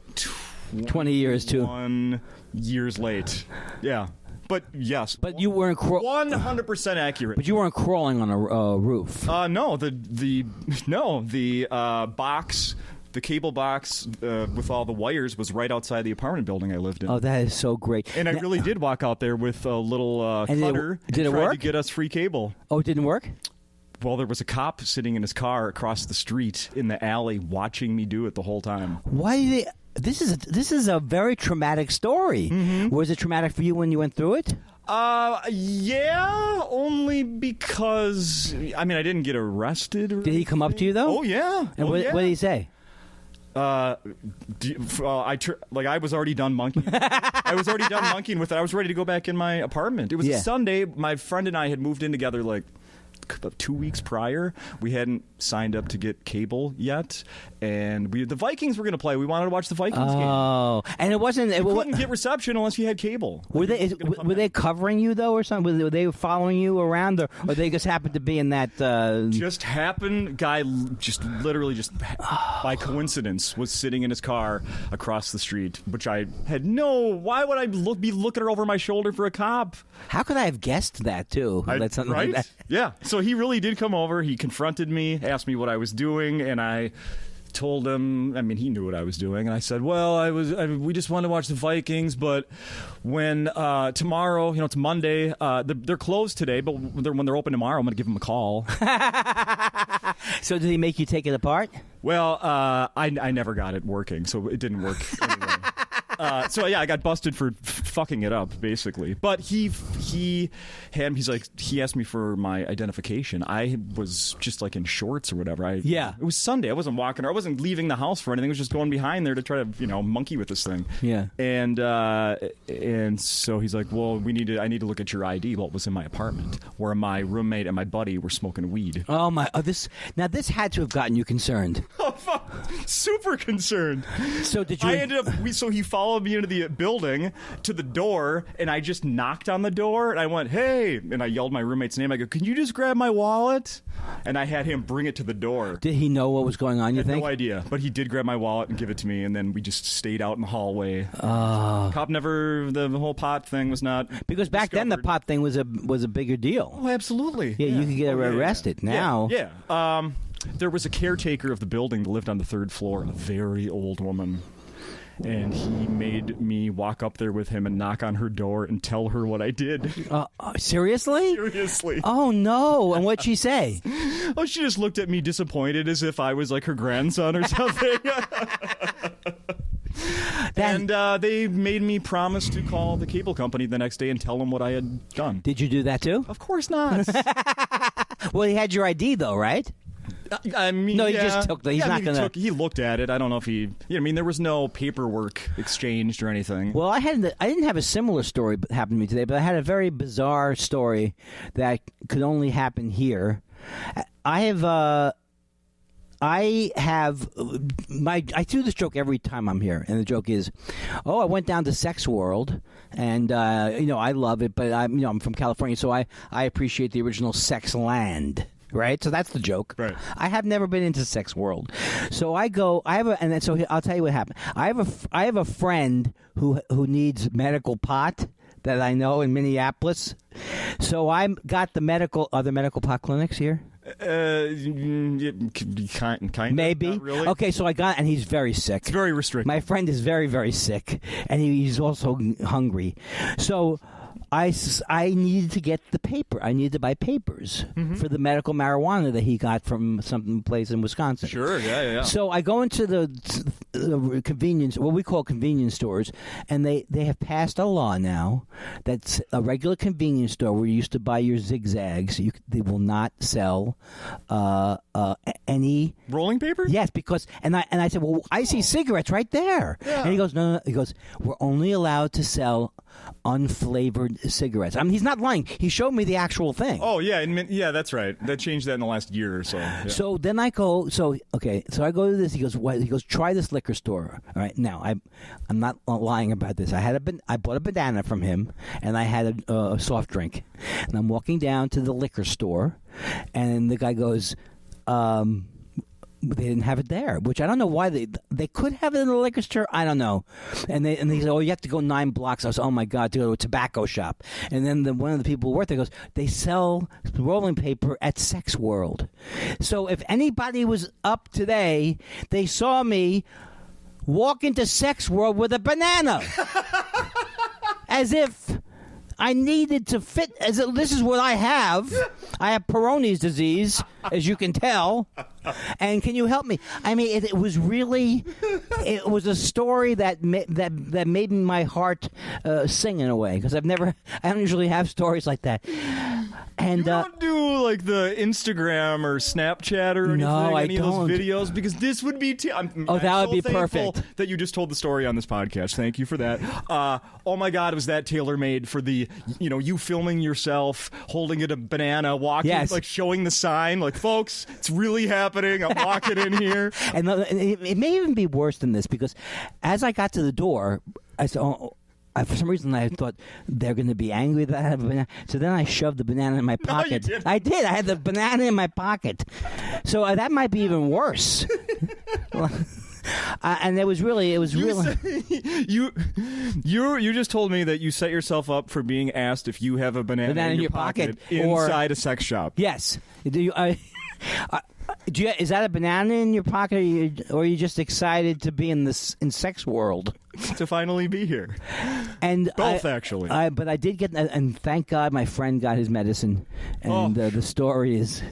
A: 20 years too.
B: 1 years late. Yeah. But yes,
A: but you weren't
B: 100% accurate.
A: But you weren't crawling on a roof.
B: No, the box, the cable box with all the wires was right outside the apartment building I lived in.
A: Oh, that is so great!
B: And I really did walk out there with a little cutter
A: and
B: tried
A: work?
B: to get us free cable.
A: Oh, it didn't work?
B: Well, there was a cop sitting in his car across the street in the alley watching me do it the whole time.
A: Why did they? This is a very traumatic story. Mm-hmm. Was it traumatic for you when you went through it?
B: Yeah, only because I didn't get arrested.
A: Did he come up to you though?
B: Oh yeah.
A: And what did he say?
B: I was already done monkeying. I was already done monkeying with it. I was ready to go back in my apartment. It was a Sunday. My friend and I had moved in together about 2 weeks prior. We hadn't signed up to get cable yet, and the Vikings were going to play. We wanted to watch the Vikings game.
A: Oh, and it wasn't.
B: You couldn't get reception unless you had cable.
A: Were they covering you though, or something? Were they following you around, or they just happened to be in that?
B: Just happened. Guy just literally by coincidence was sitting in his car across the street, which I had no. Why would I be looking over my shoulder for a cop?
A: How could I have guessed that too?
B: Right?
A: Like that.
B: Yeah. So he really did come over. He confronted me, asked me what I was doing, and I told him. He knew what I was doing, and I said, "Well, we just wanted to watch the Vikings, but when tomorrow, it's Monday, they're closed today, but when they're open tomorrow, I'm going to give them a call."
A: So did he make you take it apart?
B: Well, I never got it working, so it didn't work anyway. So yeah, I got busted for fucking it up basically. But he asked me for my identification. I was just like in shorts or whatever. It was Sunday. I wasn't walking, or I wasn't leaving the house for anything. I was just going behind there to try to monkey with this thing.
A: Yeah.
B: And so he's like, well, I need to look at your ID. What was in my apartment, where my roommate and my buddy were smoking weed.
A: Oh my! This had to have gotten you concerned.
B: Oh fuck! Super concerned.
A: So did you?
B: I ended up. So he followed me into the building to the door, and I just knocked on the door, and I went, "Hey!" And I yelled my roommate's name. I go, "Can you just grab my wallet?" And I had him bring it to the door.
A: Did he know what was going on? You think?
B: No idea, but he did grab my wallet and give it to me, and then we just stayed out in the hallway. Cop never. The whole pot thing was not
A: because back then the pot thing was a bigger deal.
B: Oh, absolutely.
A: Yeah, you could get arrested now.
B: Yeah. There was a caretaker of the building that lived on the third floor, a very old woman. And he made me walk up there with him and knock on her door and tell her what I did.
A: Seriously?
B: Seriously.
A: Oh, no. And what'd she say?
B: Oh, she just looked at me disappointed as if I was like her grandson or something. And they made me promise to call the cable company the next day and tell them what I had done.
A: Did you do that too?
B: Of course not.
A: Well, he had your ID though, right?
B: I mean,
A: no, he just took. He's not gonna.
B: He looked at it. I don't know if he. I mean, there was no paperwork exchanged or anything.
A: Well, I didn't have a similar story happen to me today, but I had a very bizarre story that could only happen here. I do this joke every time I'm here, and the joke is, I went down to Sex World, and I love it, but I'm from California, so I appreciate the original Sex Land. Right, so that's the joke.
B: Right.
A: I have never been into Sex World, so I go. So I'll tell you what happened. I have a friend who needs medical pot that I know in Minneapolis. So I got other medical pot clinics here.
B: Kind
A: Maybe.
B: Not really.
A: Okay, so I got, and he's very sick.
B: It's very restricted.
A: My friend is very, very sick, and he's also hungry. So I needed to get the paper. I needed to buy papers for the medical marijuana that he got from some place in Wisconsin.
B: Sure, yeah.
A: So I go into the convenience, what we call convenience stores, and they have passed a law now that's a regular convenience store where you used to buy your zigzags. They will not sell any
B: rolling paper.
A: Yes, because and I said, well, I see cigarettes right there, and he goes, no. He goes, we're only allowed to sell unflavored cigarettes. I mean, he's not lying. He showed me the actual thing.
B: Oh yeah, that's right. That changed that in the last year or so. Yeah.
A: So then I go. So I go to this. He goes, what? He goes, try this liquor store. All right, now I'm not lying about this. I bought a banana from him, and I had a soft drink, and I'm walking down to the liquor store, and the guy goes, they didn't have it there, which I don't know why they could have it in the liquor store. I don't know. And they said, you have to go 9 blocks. I was, oh my God, to go to a tobacco shop. And then one of the people who worked there goes, they sell rolling paper at Sex World. So if anybody was up today, they saw me walk into Sex World with a banana, as if I needed to fit. This is what I have. I have Peyronie's disease, as you can tell. And can you help me? I mean, it was really, it was a story that made my heart sing in a way, because I don't usually have stories like that. And
B: you don't do like the Instagram or Snapchat or anything,
A: no,
B: any of
A: don't.
B: those videos, because this would be. I'm
A: that would be
B: thankful
A: perfect.
B: That you just told the story on this podcast. Thank you for that. Oh my God, was that tailor made for the you filming yourself holding a banana, walking,
A: yes.
B: like showing the sign, like folks, it's really happening. I'm walking in here,
A: and it may even be worse than this, because as I got to the door, I said, for some reason, I thought they're going to be angry that I have a banana. So then I shoved the banana in my pocket.
B: No, you didn't.
A: I did. I had the banana in my pocket. So that might be even worse. And it was really.
B: You just told me that you set yourself up for being asked if you have a banana in your pocket inside a sex shop.
A: Yes. Is that a banana in your pocket, or are you just excited to be in Sex World?
B: To finally be here.
A: And
B: both, actually.
A: But I did get, and thank God my friend got his medicine, and the story is...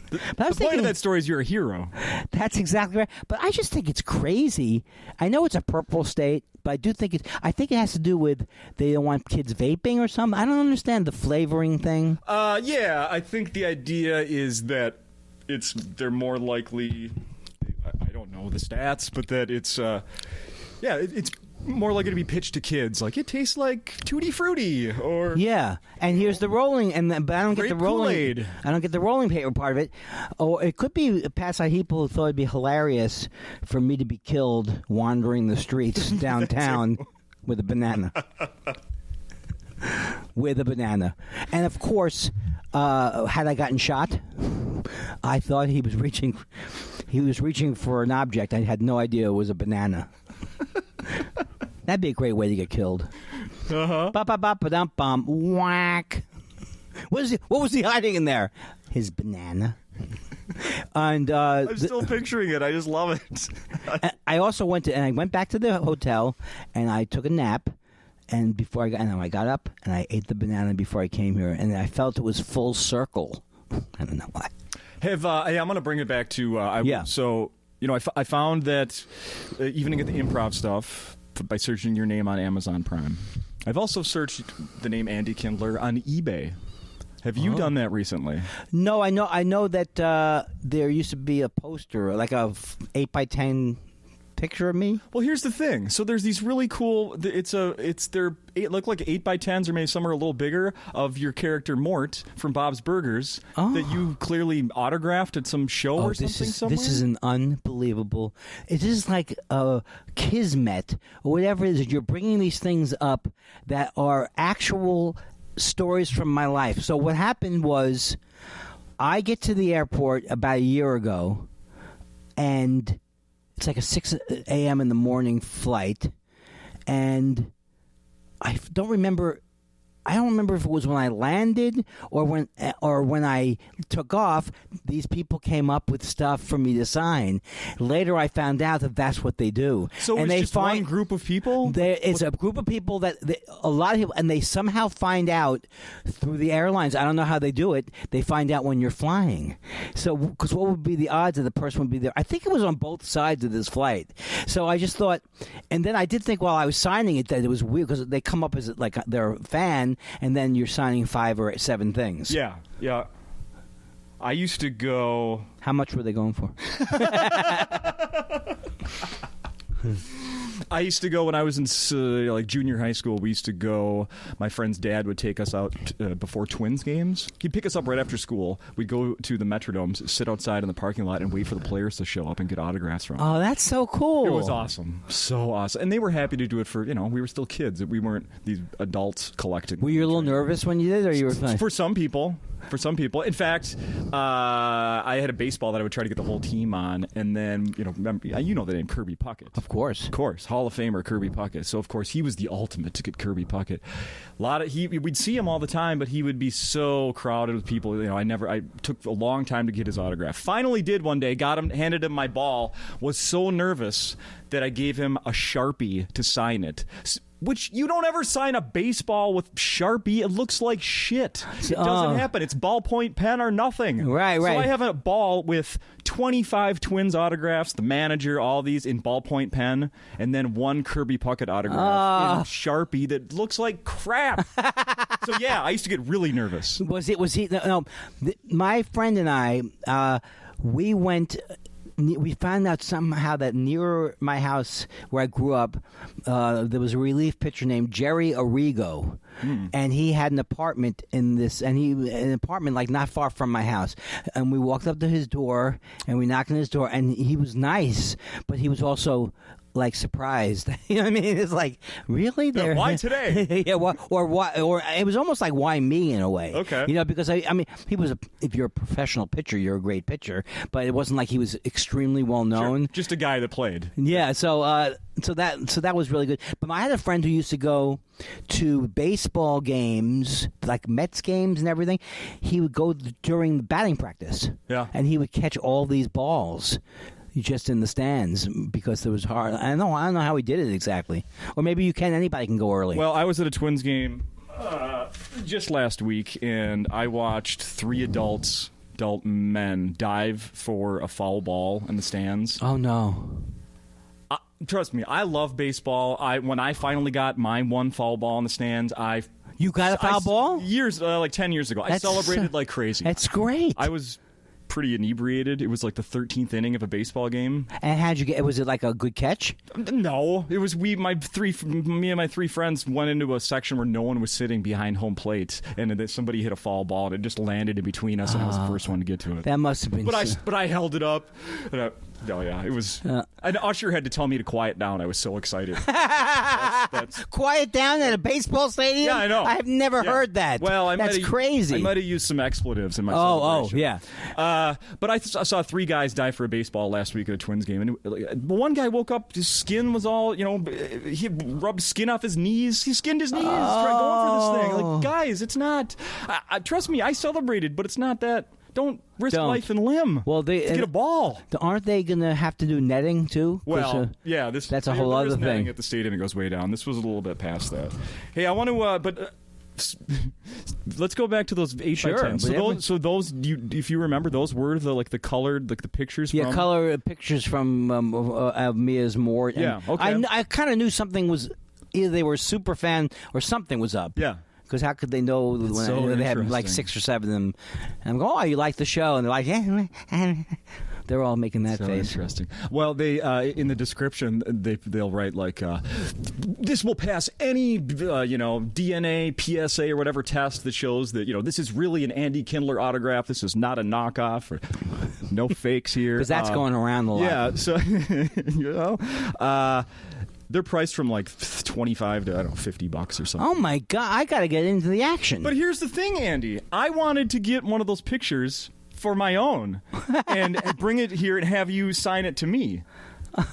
A: But I was
B: The point
A: thinking,
B: of that story is you're a hero.
A: that's exactly right. But I just think it's crazy. I know it's a purple state, but I do think I think it has to do with they don't want kids vaping or something. I don't understand the flavoring thing.
B: Yeah, I think the idea is that they're more likely. I don't know the stats, but that it's it's more likely to be pitched to kids. Like, it tastes like Tutti Frutti, or
A: Yeah, and here's the rolling, but I don't get the
B: Grape
A: rolling.
B: Kool-Aid.
A: I don't get the rolling paper part of it. Or it could be past by people who thought it'd be hilarious for me to be killed wandering the streets downtown with a banana. With a banana, and of course, had I gotten shot, I thought he was reaching. He was reaching for an object. I had no idea it was a banana. That'd be a great way to get killed. Ba-ba-ba-ba-dum-bum. Whack. What was he hiding in there? His banana. And
B: I'm still picturing it. I just love it.
A: I also went back to the hotel and I took a nap. And before I got up and I ate the banana before I came here, and I felt it was full circle. I don't know why.
B: I'm going to bring it back to So I found that even to get the improv stuff by searching your name on Amazon Prime. I've also searched the name Andy Kindler on eBay. Have you done that recently?
A: No, I know that there used to be a poster, like a 8x10 picture of me.
B: Well, here's the thing. So there's these really cool. Look like 8x10s, or maybe some are a little bigger, of your character Mort from Bob's Burgers that you clearly autographed at some show or something somewhere.
A: This is an unbelievable. It is like a kismet or whatever it is. You're bringing these things up that are actual stories from my life. So what happened was, I get to the airport about a year ago, and it's like a 6 a.m. in the morning flight, and I don't remember if it was when I landed or when I took off. These people came up with stuff for me to sign. Later, I found out that that's what they do.
B: So
A: and
B: it's just one group of people?
A: It's a group of people a lot of people, and they somehow find out through the airlines. I don't know how they do it. They find out when you're flying. So, because what would be the odds that the person would be there? I think it was on both sides of this flight. So I just thought, and then I did think while I was signing it that it was weird because they come up as like they're a fan, and then you're signing 5 or 7 things.
B: Yeah. I used to go.
A: How much were they going for?
B: I used to go when I was in junior high school. We used to go. My friend's dad would take us out before Twins games. He'd pick us up right after school. We'd go to the Metrodomes, sit outside in the parking lot, and wait for the players to show up and get autographs from them.
A: Oh, that's so cool.
B: It was awesome. So awesome. And they were happy to do it for, we were still kids. We weren't these adults collecting.
A: Were you a little nervous when you did it, or you were fine?
B: For some people. In fact, I had a baseball that I would try to get the whole team on, and then remember, you know the name Kirby Puckett.
A: Of course,
B: Hall of Famer Kirby Puckett. So of course he was the ultimate to get Kirby Puckett. We'd see him all the time, but he would be so crowded with people. I took a long time to get his autograph. Finally, did one day. Handed him my ball. Was so nervous that I gave him a Sharpie to sign it. Which you don't ever sign a baseball with Sharpie. It looks like shit. It doesn't happen. It's ballpoint pen or nothing.
A: Right.
B: So I have a ball with 25 Twins autographs, the manager, all these in ballpoint pen, and then 1 Kirby Puckett autograph in Sharpie that looks like crap. So yeah, I used to get really nervous.
A: Was he? No. My friend and I, we went. We found out somehow that near my house where I grew up, there was a relief pitcher named Jerry Arrigo, and he had an apartment an apartment like not far from my house. And we walked up to his door, and we knocked on his door, and he was nice, but he was also like surprised. You know what I mean? It's like, really?
B: Why today?
A: Yeah, or it was almost like, why me, in a way.
B: Okay.
A: Because I mean, he was if you're a professional pitcher, you're a great pitcher, but it wasn't like he was extremely well known.
B: Sure. Just a guy that played.
A: Yeah, so that was really good. But I had a friend who used to go to baseball games, like Mets games and everything. He would go during the batting practice.
B: Yeah.
A: And he would catch all these balls just in the stands because it was hard. I don't know how he did it exactly. Or maybe anybody can go early.
B: Well, I was at a Twins game just last week, and I watched 3 adults adult men dive for a foul ball in the stands.
A: Oh no.
B: Trust me, I love baseball. When I finally got my one foul ball in the stands,
A: You got a foul ball?
B: Years, like 10 years ago. I celebrated like crazy.
A: That's great.
B: I was pretty inebriated. It was like the 13th inning of a baseball game.
A: And how'd you get? Was it like a good catch?
B: No, it was me and my three friends went into a section where no one was sitting behind home plate, and then somebody hit a foul ball, and it just landed in between us, and I was the first one to get to it.
A: That must have been.
B: But I held it up. And it was. An usher had to tell me to quiet down. I was so excited. That's
A: quiet down at a baseball stadium?
B: Yeah, I know.
A: I've never heard that.
B: Well,
A: that's crazy.
B: I might have used some expletives in my celebration.
A: yeah.
B: But I saw 3 guys die for a baseball last week at a Twins game, and one guy woke up, his skin was all, he rubbed skin off his knees. He skinned his knees going for this thing. Like, guys, it's not. Trust me, I celebrated, but it's not that. Don't risk life and limb.
A: Well, to
B: get a ball.
A: Aren't they going to have to do netting too?
B: Well,
A: that's a whole other thing.
B: At the stadium, it goes way down. This was a little bit past that. Hey, I want to, let's go back to those 8x10. So those, if you remember, those were the colored, like the pictures.
A: Yeah, color pictures from Mia's Mort.
B: Yeah, okay.
A: I kind of knew something was either they were a super fan or something was up.
B: Yeah.
A: Because how could they know when they had like 6 or 7 of them? And I'm going, oh, you like the show? And they're like, yeah. They're all making that face.
B: Interesting. Well, they in the description they'll write like, this will pass any DNA, PSA, or whatever test that shows that this is really an Andy Kindler autograph. This is not a knockoff. Or, no fakes here.
A: Because that's going around a lot.
B: Yeah. So they're priced from like $25 to $50 or something.
A: Oh my God! I got to get into the action.
B: But here's the thing, Andy. I wanted to get one of those pictures for my own and bring it here and have you sign it to me.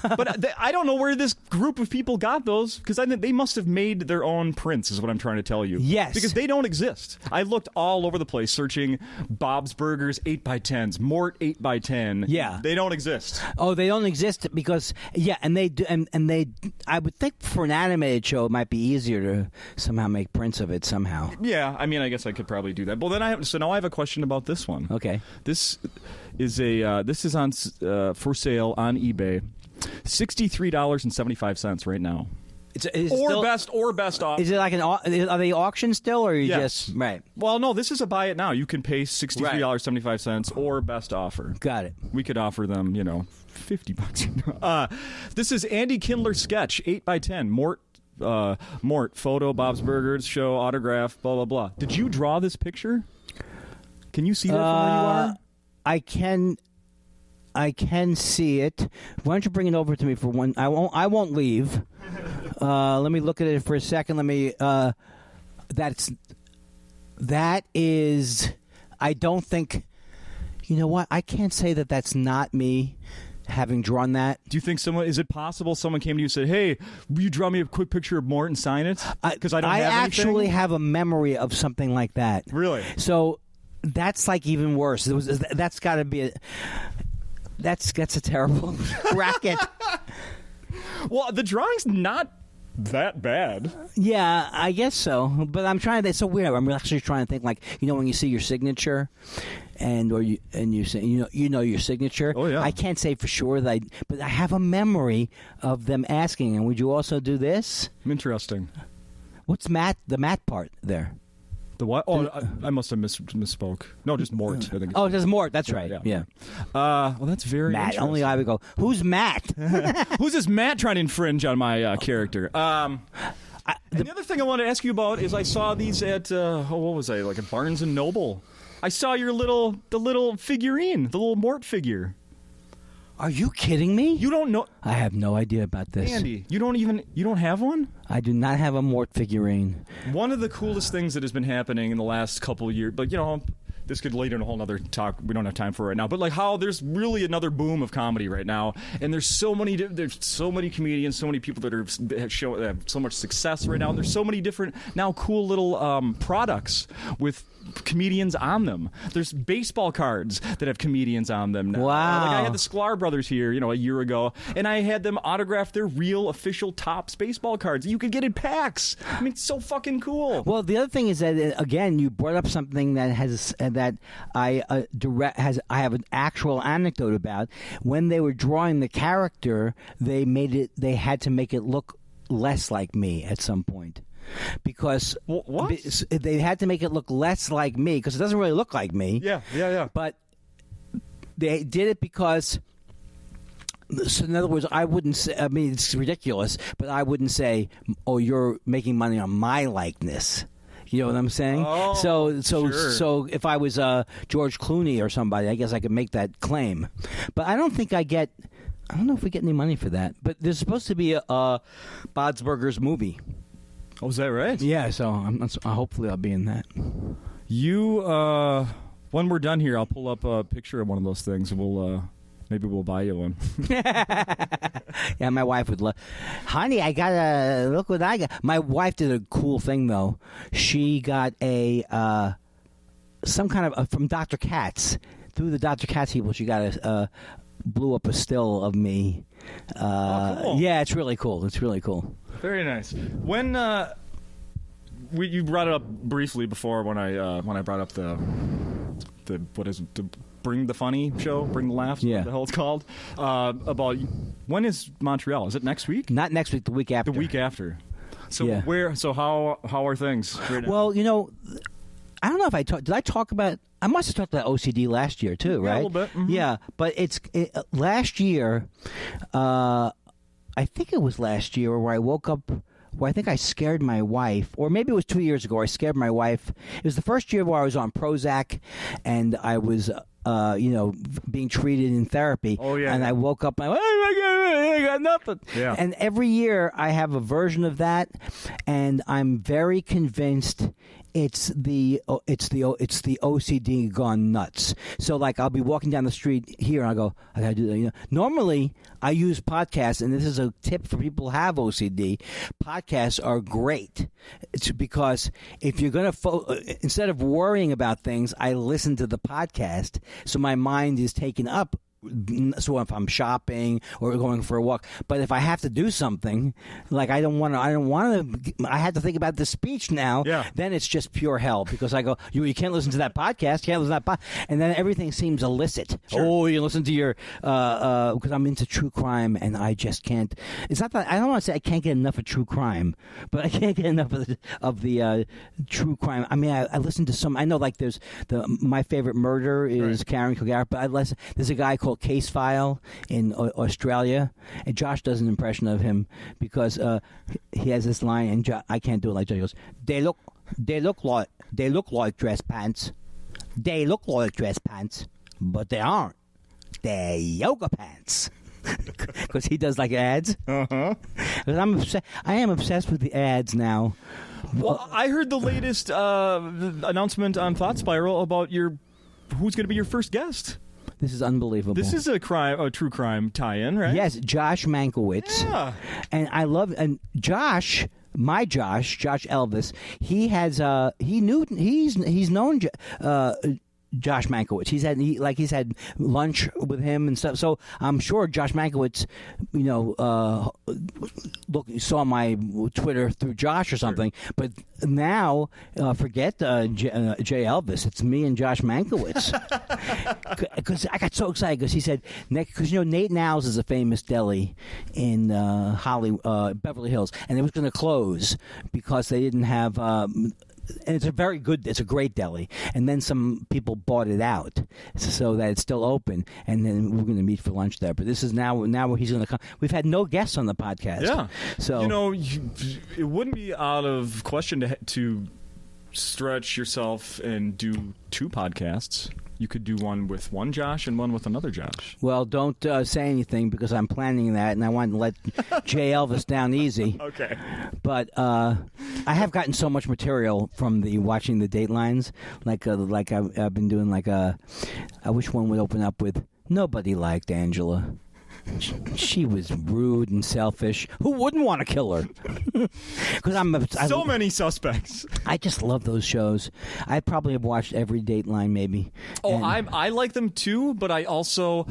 B: But I don't know where this group of people got those, because I think they must have made their own prints, is what I'm trying to tell you.
A: Yes.
B: Because they don't exist. I looked all over the place searching Bob's Burgers 8x10s, Mort 8x10.
A: Yeah.
B: They don't exist.
A: Oh, they don't exist because, and they do, and they, I would think for an animated show it might be easier to somehow make prints of it somehow.
B: Yeah, I mean, I guess I could probably do that. Well, then now I have a question about this one.
A: Okay.
B: This is on for sale on eBay. $63.75 right now. Or best off.
A: Is it like are they auction still, or you
B: yes.
A: just right?
B: Well, no, this is a buy it now. You can pay $63.75 or best offer.
A: Got it.
B: We could offer them, $50. This is Andy Kindler sketch 8x10 Mort photo, Bob's Burgers show, autograph, blah blah blah. Did you draw this picture? Can you see that from where you are?
A: I can see it. Why don't you bring it over to me for one? I won't leave. Let me look at it for a second. Let me. That is. I don't think. You know what? I can't say that that's not me having drawn that.
B: Do you think is it possible someone came to you and said, "Hey, will you draw me a quick picture of Mort and sign it?" Because I
A: actually have a memory of something like that.
B: Really?
A: So that's like even worse. That's got to be a. That's a terrible racket.
B: Well, the drawing's not that bad.
A: Yeah, I guess so. But I'm trying to. It's so weird. I'm actually trying to think, like, when you see your signature, and you say you know your signature.
B: Oh yeah.
A: I can't say for sure that, but I have a memory of them asking. And would you also do this?
B: Interesting.
A: What's the Matt part there?
B: The what? Oh, I must have misspoke. No, just Mort. I think.
A: Oh, just Mort. That's right. Yeah.
B: Well, that's very
A: Matt. Only I would go. Who's Matt?
B: Who's this Matt trying to infringe on my character? And the other thing I wanted to ask you about is I saw these at what was I, like at Barnes and Noble. I saw the little figurine, the little Mort figure.
A: Are you kidding me?
B: You don't know?
A: I have no idea about this.
B: Andy, you don't have one?
A: I do not have a Mort figurine.
B: One of the coolest things that has been happening in the last couple of years, but this could lead into a whole other talk we don't have time for right now, but like how there's really another boom of comedy right now, and there's so many comedians, so many people that have so much success right now, and there's so many different now cool little products with comedians on them. There's baseball cards that have comedians on them now.
A: Wow.
B: Like I had the Sklar brothers here, a year ago, and I had them autograph their real official Topps baseball cards. You could get in packs. I mean, it's so fucking cool.
A: Well, the other thing is that, again, you brought up something that that I have an actual anecdote about. When they were drawing the character, they had to make it look less like me at some point. Because
B: what?
A: They had to make it look less like me because it doesn't really look like me.
B: Yeah.
A: But they did it because. So in other words, I wouldn't say. I mean, it's ridiculous, but I wouldn't say, "Oh, you're making money on my likeness." You know what I'm saying?
B: Oh,
A: so if I was George Clooney or somebody, I guess I could make that claim. But I don't think I get. I don't know if we get any money for that. But there's supposed to be a Bob's Burgers movie.
B: Oh, is that right?
A: Yeah. So hopefully I'll be in that.
B: You, when we're done here, I'll pull up a picture of one of those things, and maybe we'll buy you one.
A: Yeah, my wife would love. Honey, I got look what I got. My wife did a cool thing though. She got some kind of from Dr. Katz. Through the Dr. Katz people, she got blew up a still of me.
B: Cool.
A: Yeah, it's really cool. It's really cool.
B: Very nice. When you brought it up briefly before when I brought up the what is it, the Bring the Funny show, Bring the Laughs,
A: yeah.
B: What the hell it's called, about when is Montreal? Is it next week?
A: Not next week, the week after.
B: The week after. So
A: yeah.
B: So how are things right now?
A: Well, I don't know if did I talk about, I must have talked about OCD last year too, right?
B: Yeah, a little bit. Mm-hmm.
A: Yeah, but last year, I think it was last year where I woke up, where I think I scared my wife, or maybe it was 2 years ago, I scared my wife. It was the first year where I was on Prozac and I was, being treated in therapy.
B: Oh, yeah.
A: And I woke up and I went, oh my God, I got nothing.
B: Yeah.
A: And every year I have a version of that, and I'm very convinced it's the OCD gone nuts. So like I'll be walking down the street here and I go, I gotta do that. Normally I use podcasts, and this is a tip for people who have OCD. Podcasts are great. It's because if you're gonna instead of worrying about things, I listen to the podcast, so my mind is taken up. So if I'm shopping or going for a walk, but if I have to do something, like I had to think about the speech now.
B: Yeah.
A: Then it's just pure hell because I go, you can't listen to that podcast, you can't listen to that and then everything seems illicit.
B: Sure.
A: Oh, you listen to your because I'm into true crime and I just can't. It's not that I don't want to say I can't get enough of true crime, but I can't get enough of the true crime. I mean, I listen to some. I know like there's my favorite murder is
B: right.
A: Karen Kilgariff, but there's a guy called Case File in Australia, and Josh does an impression of him because he has this line, and I can't do it like Josh. He goes, they look like dress pants. They look like dress pants, but they aren't. They're yoga pants. Because he does like ads.
B: Uh-huh.
A: I am obsessed with the ads now.
B: Well, I heard the latest announcement on Thought Spiral about who's going to be your first guest.
A: This is unbelievable.
B: This is a true crime tie-in, right?
A: Yes, Josh Mankiewicz.
B: Yeah.
A: And I love Josh Elvis. He has he's known Josh Mankiewicz. He's had lunch with him and stuff. So I'm sure Josh Mankiewicz, saw my Twitter through Josh or something. Sure. But now, forget Jay Elvis. It's me and Josh Mankiewicz. Because I got so excited because he said, because Nate Now's is a famous deli in Beverly Hills, and it was going to close because they didn't have. And it's a great deli. And then some people bought it out so that it's still open. And then we're going to meet for lunch there. But this is now where he's going to come. We've had no guests on the podcast.
B: Yeah.
A: So
B: it wouldn't be out of question to stretch yourself and do 2 podcasts. You could do one with one Josh and one with another Josh.
A: Well, don't say anything because I'm planning that, and I want to let Jay Elvis down easy.
B: Okay.
A: But I have gotten so much material from watching the Datelines. Like I've been doing I wish one would open up with nobody liked Angela. She was rude and selfish. Who wouldn't want to kill her? Because
B: so many suspects.
A: I just love those shows. I probably have watched every Dateline, maybe.
B: Oh, I like them too, but I also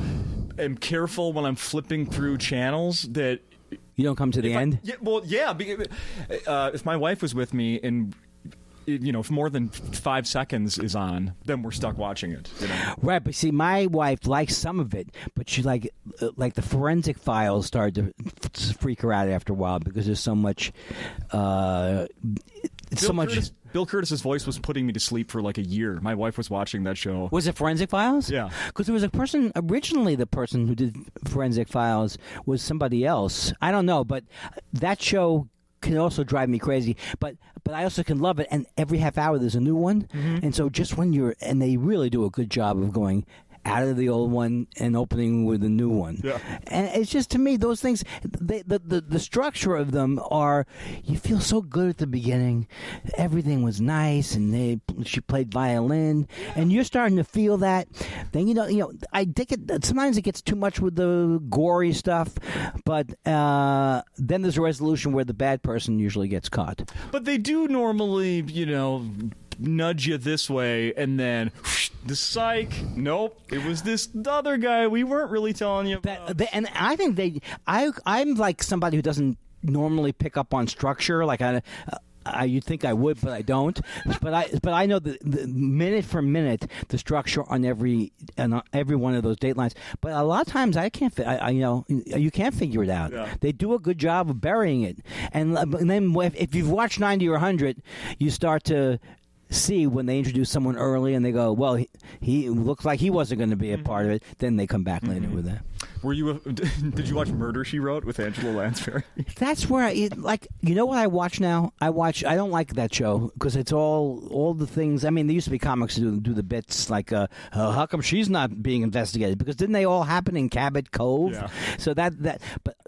B: am careful when I'm flipping through channels that
A: you don't come to the end.
B: Yeah, if my wife was with me and if more than 5 seconds is on, then we're stuck watching it.
A: Right, but see, my wife likes some of it, but she like the Forensic Files started to freak her out after a while because there's so much.
B: Bill Curtis's voice was putting me to sleep for like a year. My wife was watching that show.
A: Was it Forensic Files?
B: Yeah.
A: Because there was a person, originally the person who did Forensic Files was somebody else. I don't know, but that show can also drive me crazy. But I also can love it, and every half hour there's a new one. Mm-hmm. And so just when and they really do a good job of going out of the old one and opening with a new one. Yeah. And it's just, to me, those things, the structure of them are, you feel so good at the beginning. Everything was nice, and she played violin, and you're starting to feel that. Then, I think sometimes it gets too much with the gory stuff, but then there's a resolution where the bad person usually gets caught.
B: But they do normally, nudge you this way, and then the psych. Nope, it was this other guy we weren't really telling you about.
A: And I think I'm like somebody who doesn't normally pick up on structure. Like you'd think I would, but I don't. But I know the minute for minute the structure on every one of those Datelines. But a lot of times I can't. You can't figure it out. Yeah. They do a good job of burying it, and then if you've watched 90 or 100, you start to see when they introduce someone early and they go, well, he looks like he wasn't going to be a part of it. Then they come back later with that.
B: Did you watch Murder, She Wrote with Angela Lansbury?
A: That's where what I watch now? I don't like that show because it's all the things. I mean, there used to be comics who do the bits like, how come she's not being investigated? Because didn't they all happen in Cabot Cove? Yeah. So but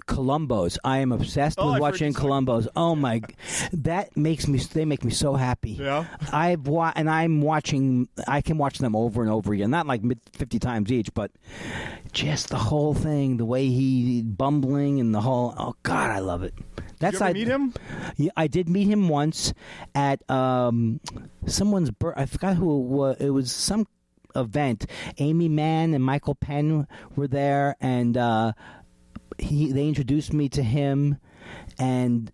A: Columbo's, I am obsessed with watching Columbo's. Oh my, they make me so happy. Yeah. I can watch them over and over again, not like 50 times each, but just the whole thing, the way he bumbling and the whole. Oh God, I love it.
B: Did you ever meet him?
A: Yeah, I did meet him once at someone's birth. I forgot who it was. It was some event. Amy Mann and Michael Penn were there, and they introduced me to him, and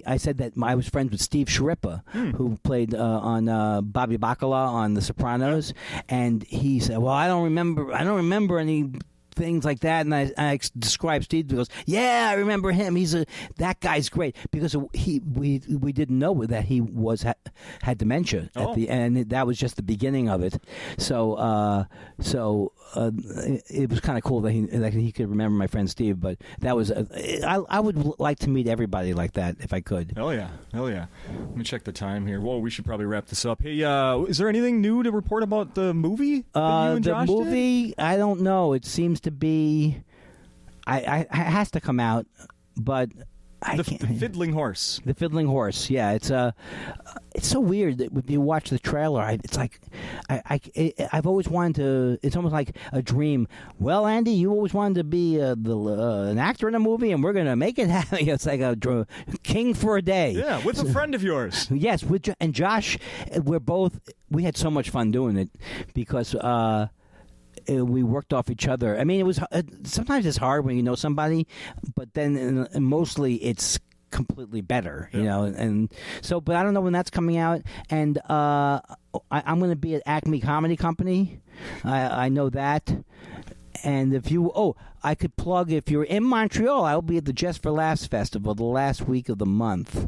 A: I said that I was friends with Steve Sciarippa, who played on Bobby Bacala on The Sopranos, and he said, "Well, I don't remember any things like that." And I described Steve. He goes, "Yeah, I remember him. That guy's great," because we didn't know that he had dementia at the end. That was just the beginning of it. So it was kind of cool that he could remember my friend Steve. But that was I would like to meet everybody like that if I could.
B: Hell yeah. Let me check the time here. Whoa, we should probably wrap this up. Hey, is there anything new to report about the movie that you and Josh did?
A: I don't know. It seems to be. It has to come out, but
B: The Fiddling Horse.
A: The Fiddling Horse. Yeah, it's so weird that when you watch the trailer, it's like I've always wanted to. It's almost like a dream. Well, Andy, you always wanted to be an actor in a movie, and we're going to make it happen. It's like a king for a day.
B: Yeah, with a friend of yours.
A: Yes, and Josh. We had so much fun doing it because. We worked off each other. I mean, it was sometimes it's hard when you know somebody, but then mostly it's completely better, you know. And so, but I don't know when that's coming out. And I'm going to be at Acme Comedy Company. I know that. And I could plug, if you're in Montreal, I'll be at the Just for Laughs Festival the last week of the month,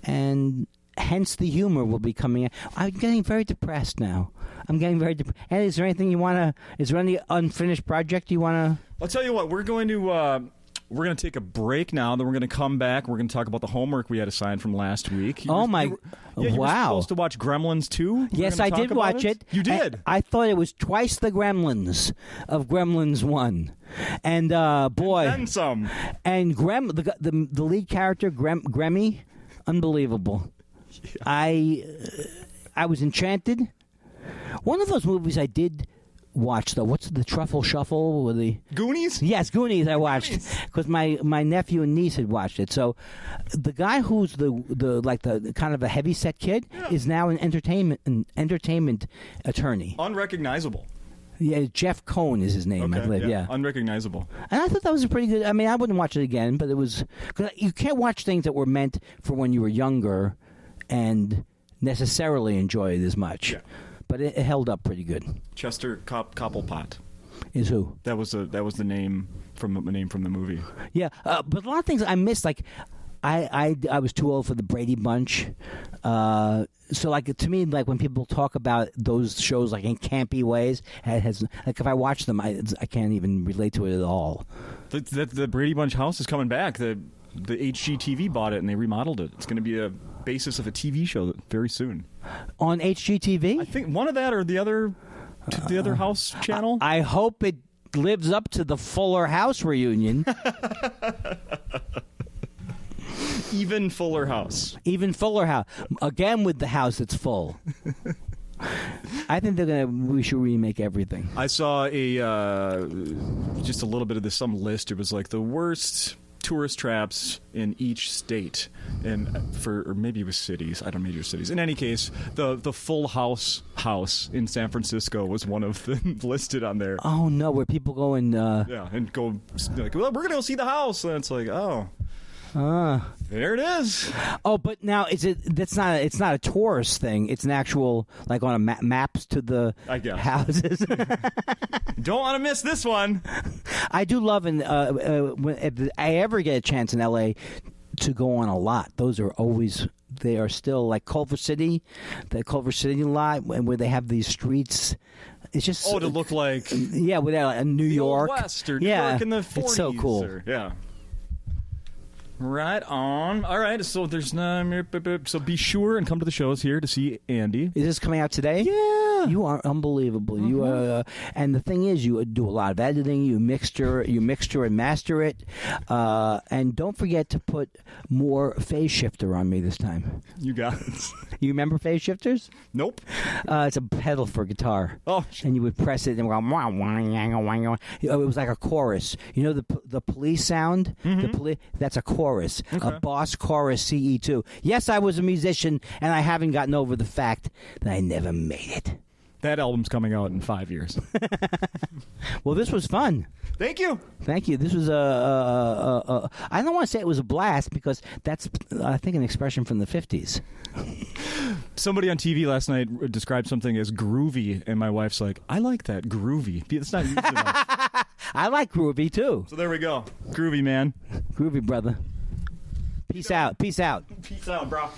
A: and hence the humor will be coming out. I'm getting very depressed now. And is there anything you want to? Is there any unfinished project you want to?
B: I'll tell you what. We're going to take a break now. Then we're going to come back. We're going to talk about the homework we had assigned from last week.
A: You were
B: supposed to watch Gremlins 2?
A: Yes, I did watch it.
B: You did?
A: I thought it was twice the Gremlins of Gremlins 1. And boy.
B: And then some.
A: And the lead character, Gremmy, unbelievable. Yeah. I was enchanted. One of those movies I did watch, though. What's the Truffle Shuffle? Or the
B: Goonies?
A: Yes, Goonies I watched because my nephew and niece had watched it. So the guy who's the kind of a heavy-set kid is now an entertainment attorney.
B: Unrecognizable.
A: Yeah, Jeff Cohn is his name,
B: okay,
A: I believe. Yeah,
B: unrecognizable.
A: And I thought that was a pretty good. I mean, I wouldn't watch it again, but it was because you can't watch things that were meant for when you were younger, and necessarily enjoy it as much.
B: Yeah.
A: But it held up pretty good.
B: Chester Cobblepot.
A: Is who?
B: That was the name from the movie.
A: Yeah, but a lot of things I missed. Like, I was too old for the Brady Bunch. So, like, to me, like, when people talk about those shows, like, in campy ways, it has, like, if I watch them, I can't even relate to it at all.
B: The Brady Bunch house is coming back. The HGTV bought it and they remodeled it. It's going to be a basis of a TV show very soon.
A: On HGTV?
B: I think one of that or the other house channel.
A: I hope it lives up to the Fuller House reunion.
B: Even Fuller House.
A: Even Fuller House. Again with the house that's full. I think we should remake everything.
B: I saw just a little bit of some list. It was like the worst tourist traps in each state, or maybe it was cities. I don't know, major cities. In any case, the Full House in San Francisco was one of them listed on there.
A: Oh no, where people go and
B: and go like, well, we're gonna go see the house, and it's like, oh. There it is.
A: Oh, but now it's not a tourist thing. It's an actual, like, on a maps to the houses.
B: Don't want to miss this one.
A: I do love, and if I ever get a chance in LA to go on a lot, they are still like Culver City, the Culver City lot, where they have these streets. It's just
B: to look like
A: with New York,
B: Old West or New York in the 40s.
A: It's so cool.
B: Right on. All right, so there's so be sure and come to the shows here to see Andy.
A: Is this coming out today?
B: Yeah.
A: You are unbelievable. Mm-hmm. You and the thing is, you do a lot of editing. You mixture and master it, and don't forget to put more phase shifter on me this time.
B: You got it.
A: You remember phase shifters?
B: Nope.
A: It's a pedal for guitar.
B: Oh.
A: And you would press it and go. It was like a chorus. You know the police sound.
B: Mm-hmm.
A: That's a chorus.
B: Okay.
A: A Boss Chorus CE2. Yes, I was a musician, and I haven't gotten over the fact that I never made it.
B: That album's coming out in 5 years.
A: Well, this was fun.
B: Thank you.
A: This was I don't want to say it was a blast, because that's, I think, an expression from the 50s.
B: Somebody on TV last night described something as groovy, and my wife's like, I like that, groovy. It's not used enough.
A: I like groovy, too.
B: So there we go. Groovy, man.
A: Groovy, brother. Peace out. Peace out.
B: Peace out, bro.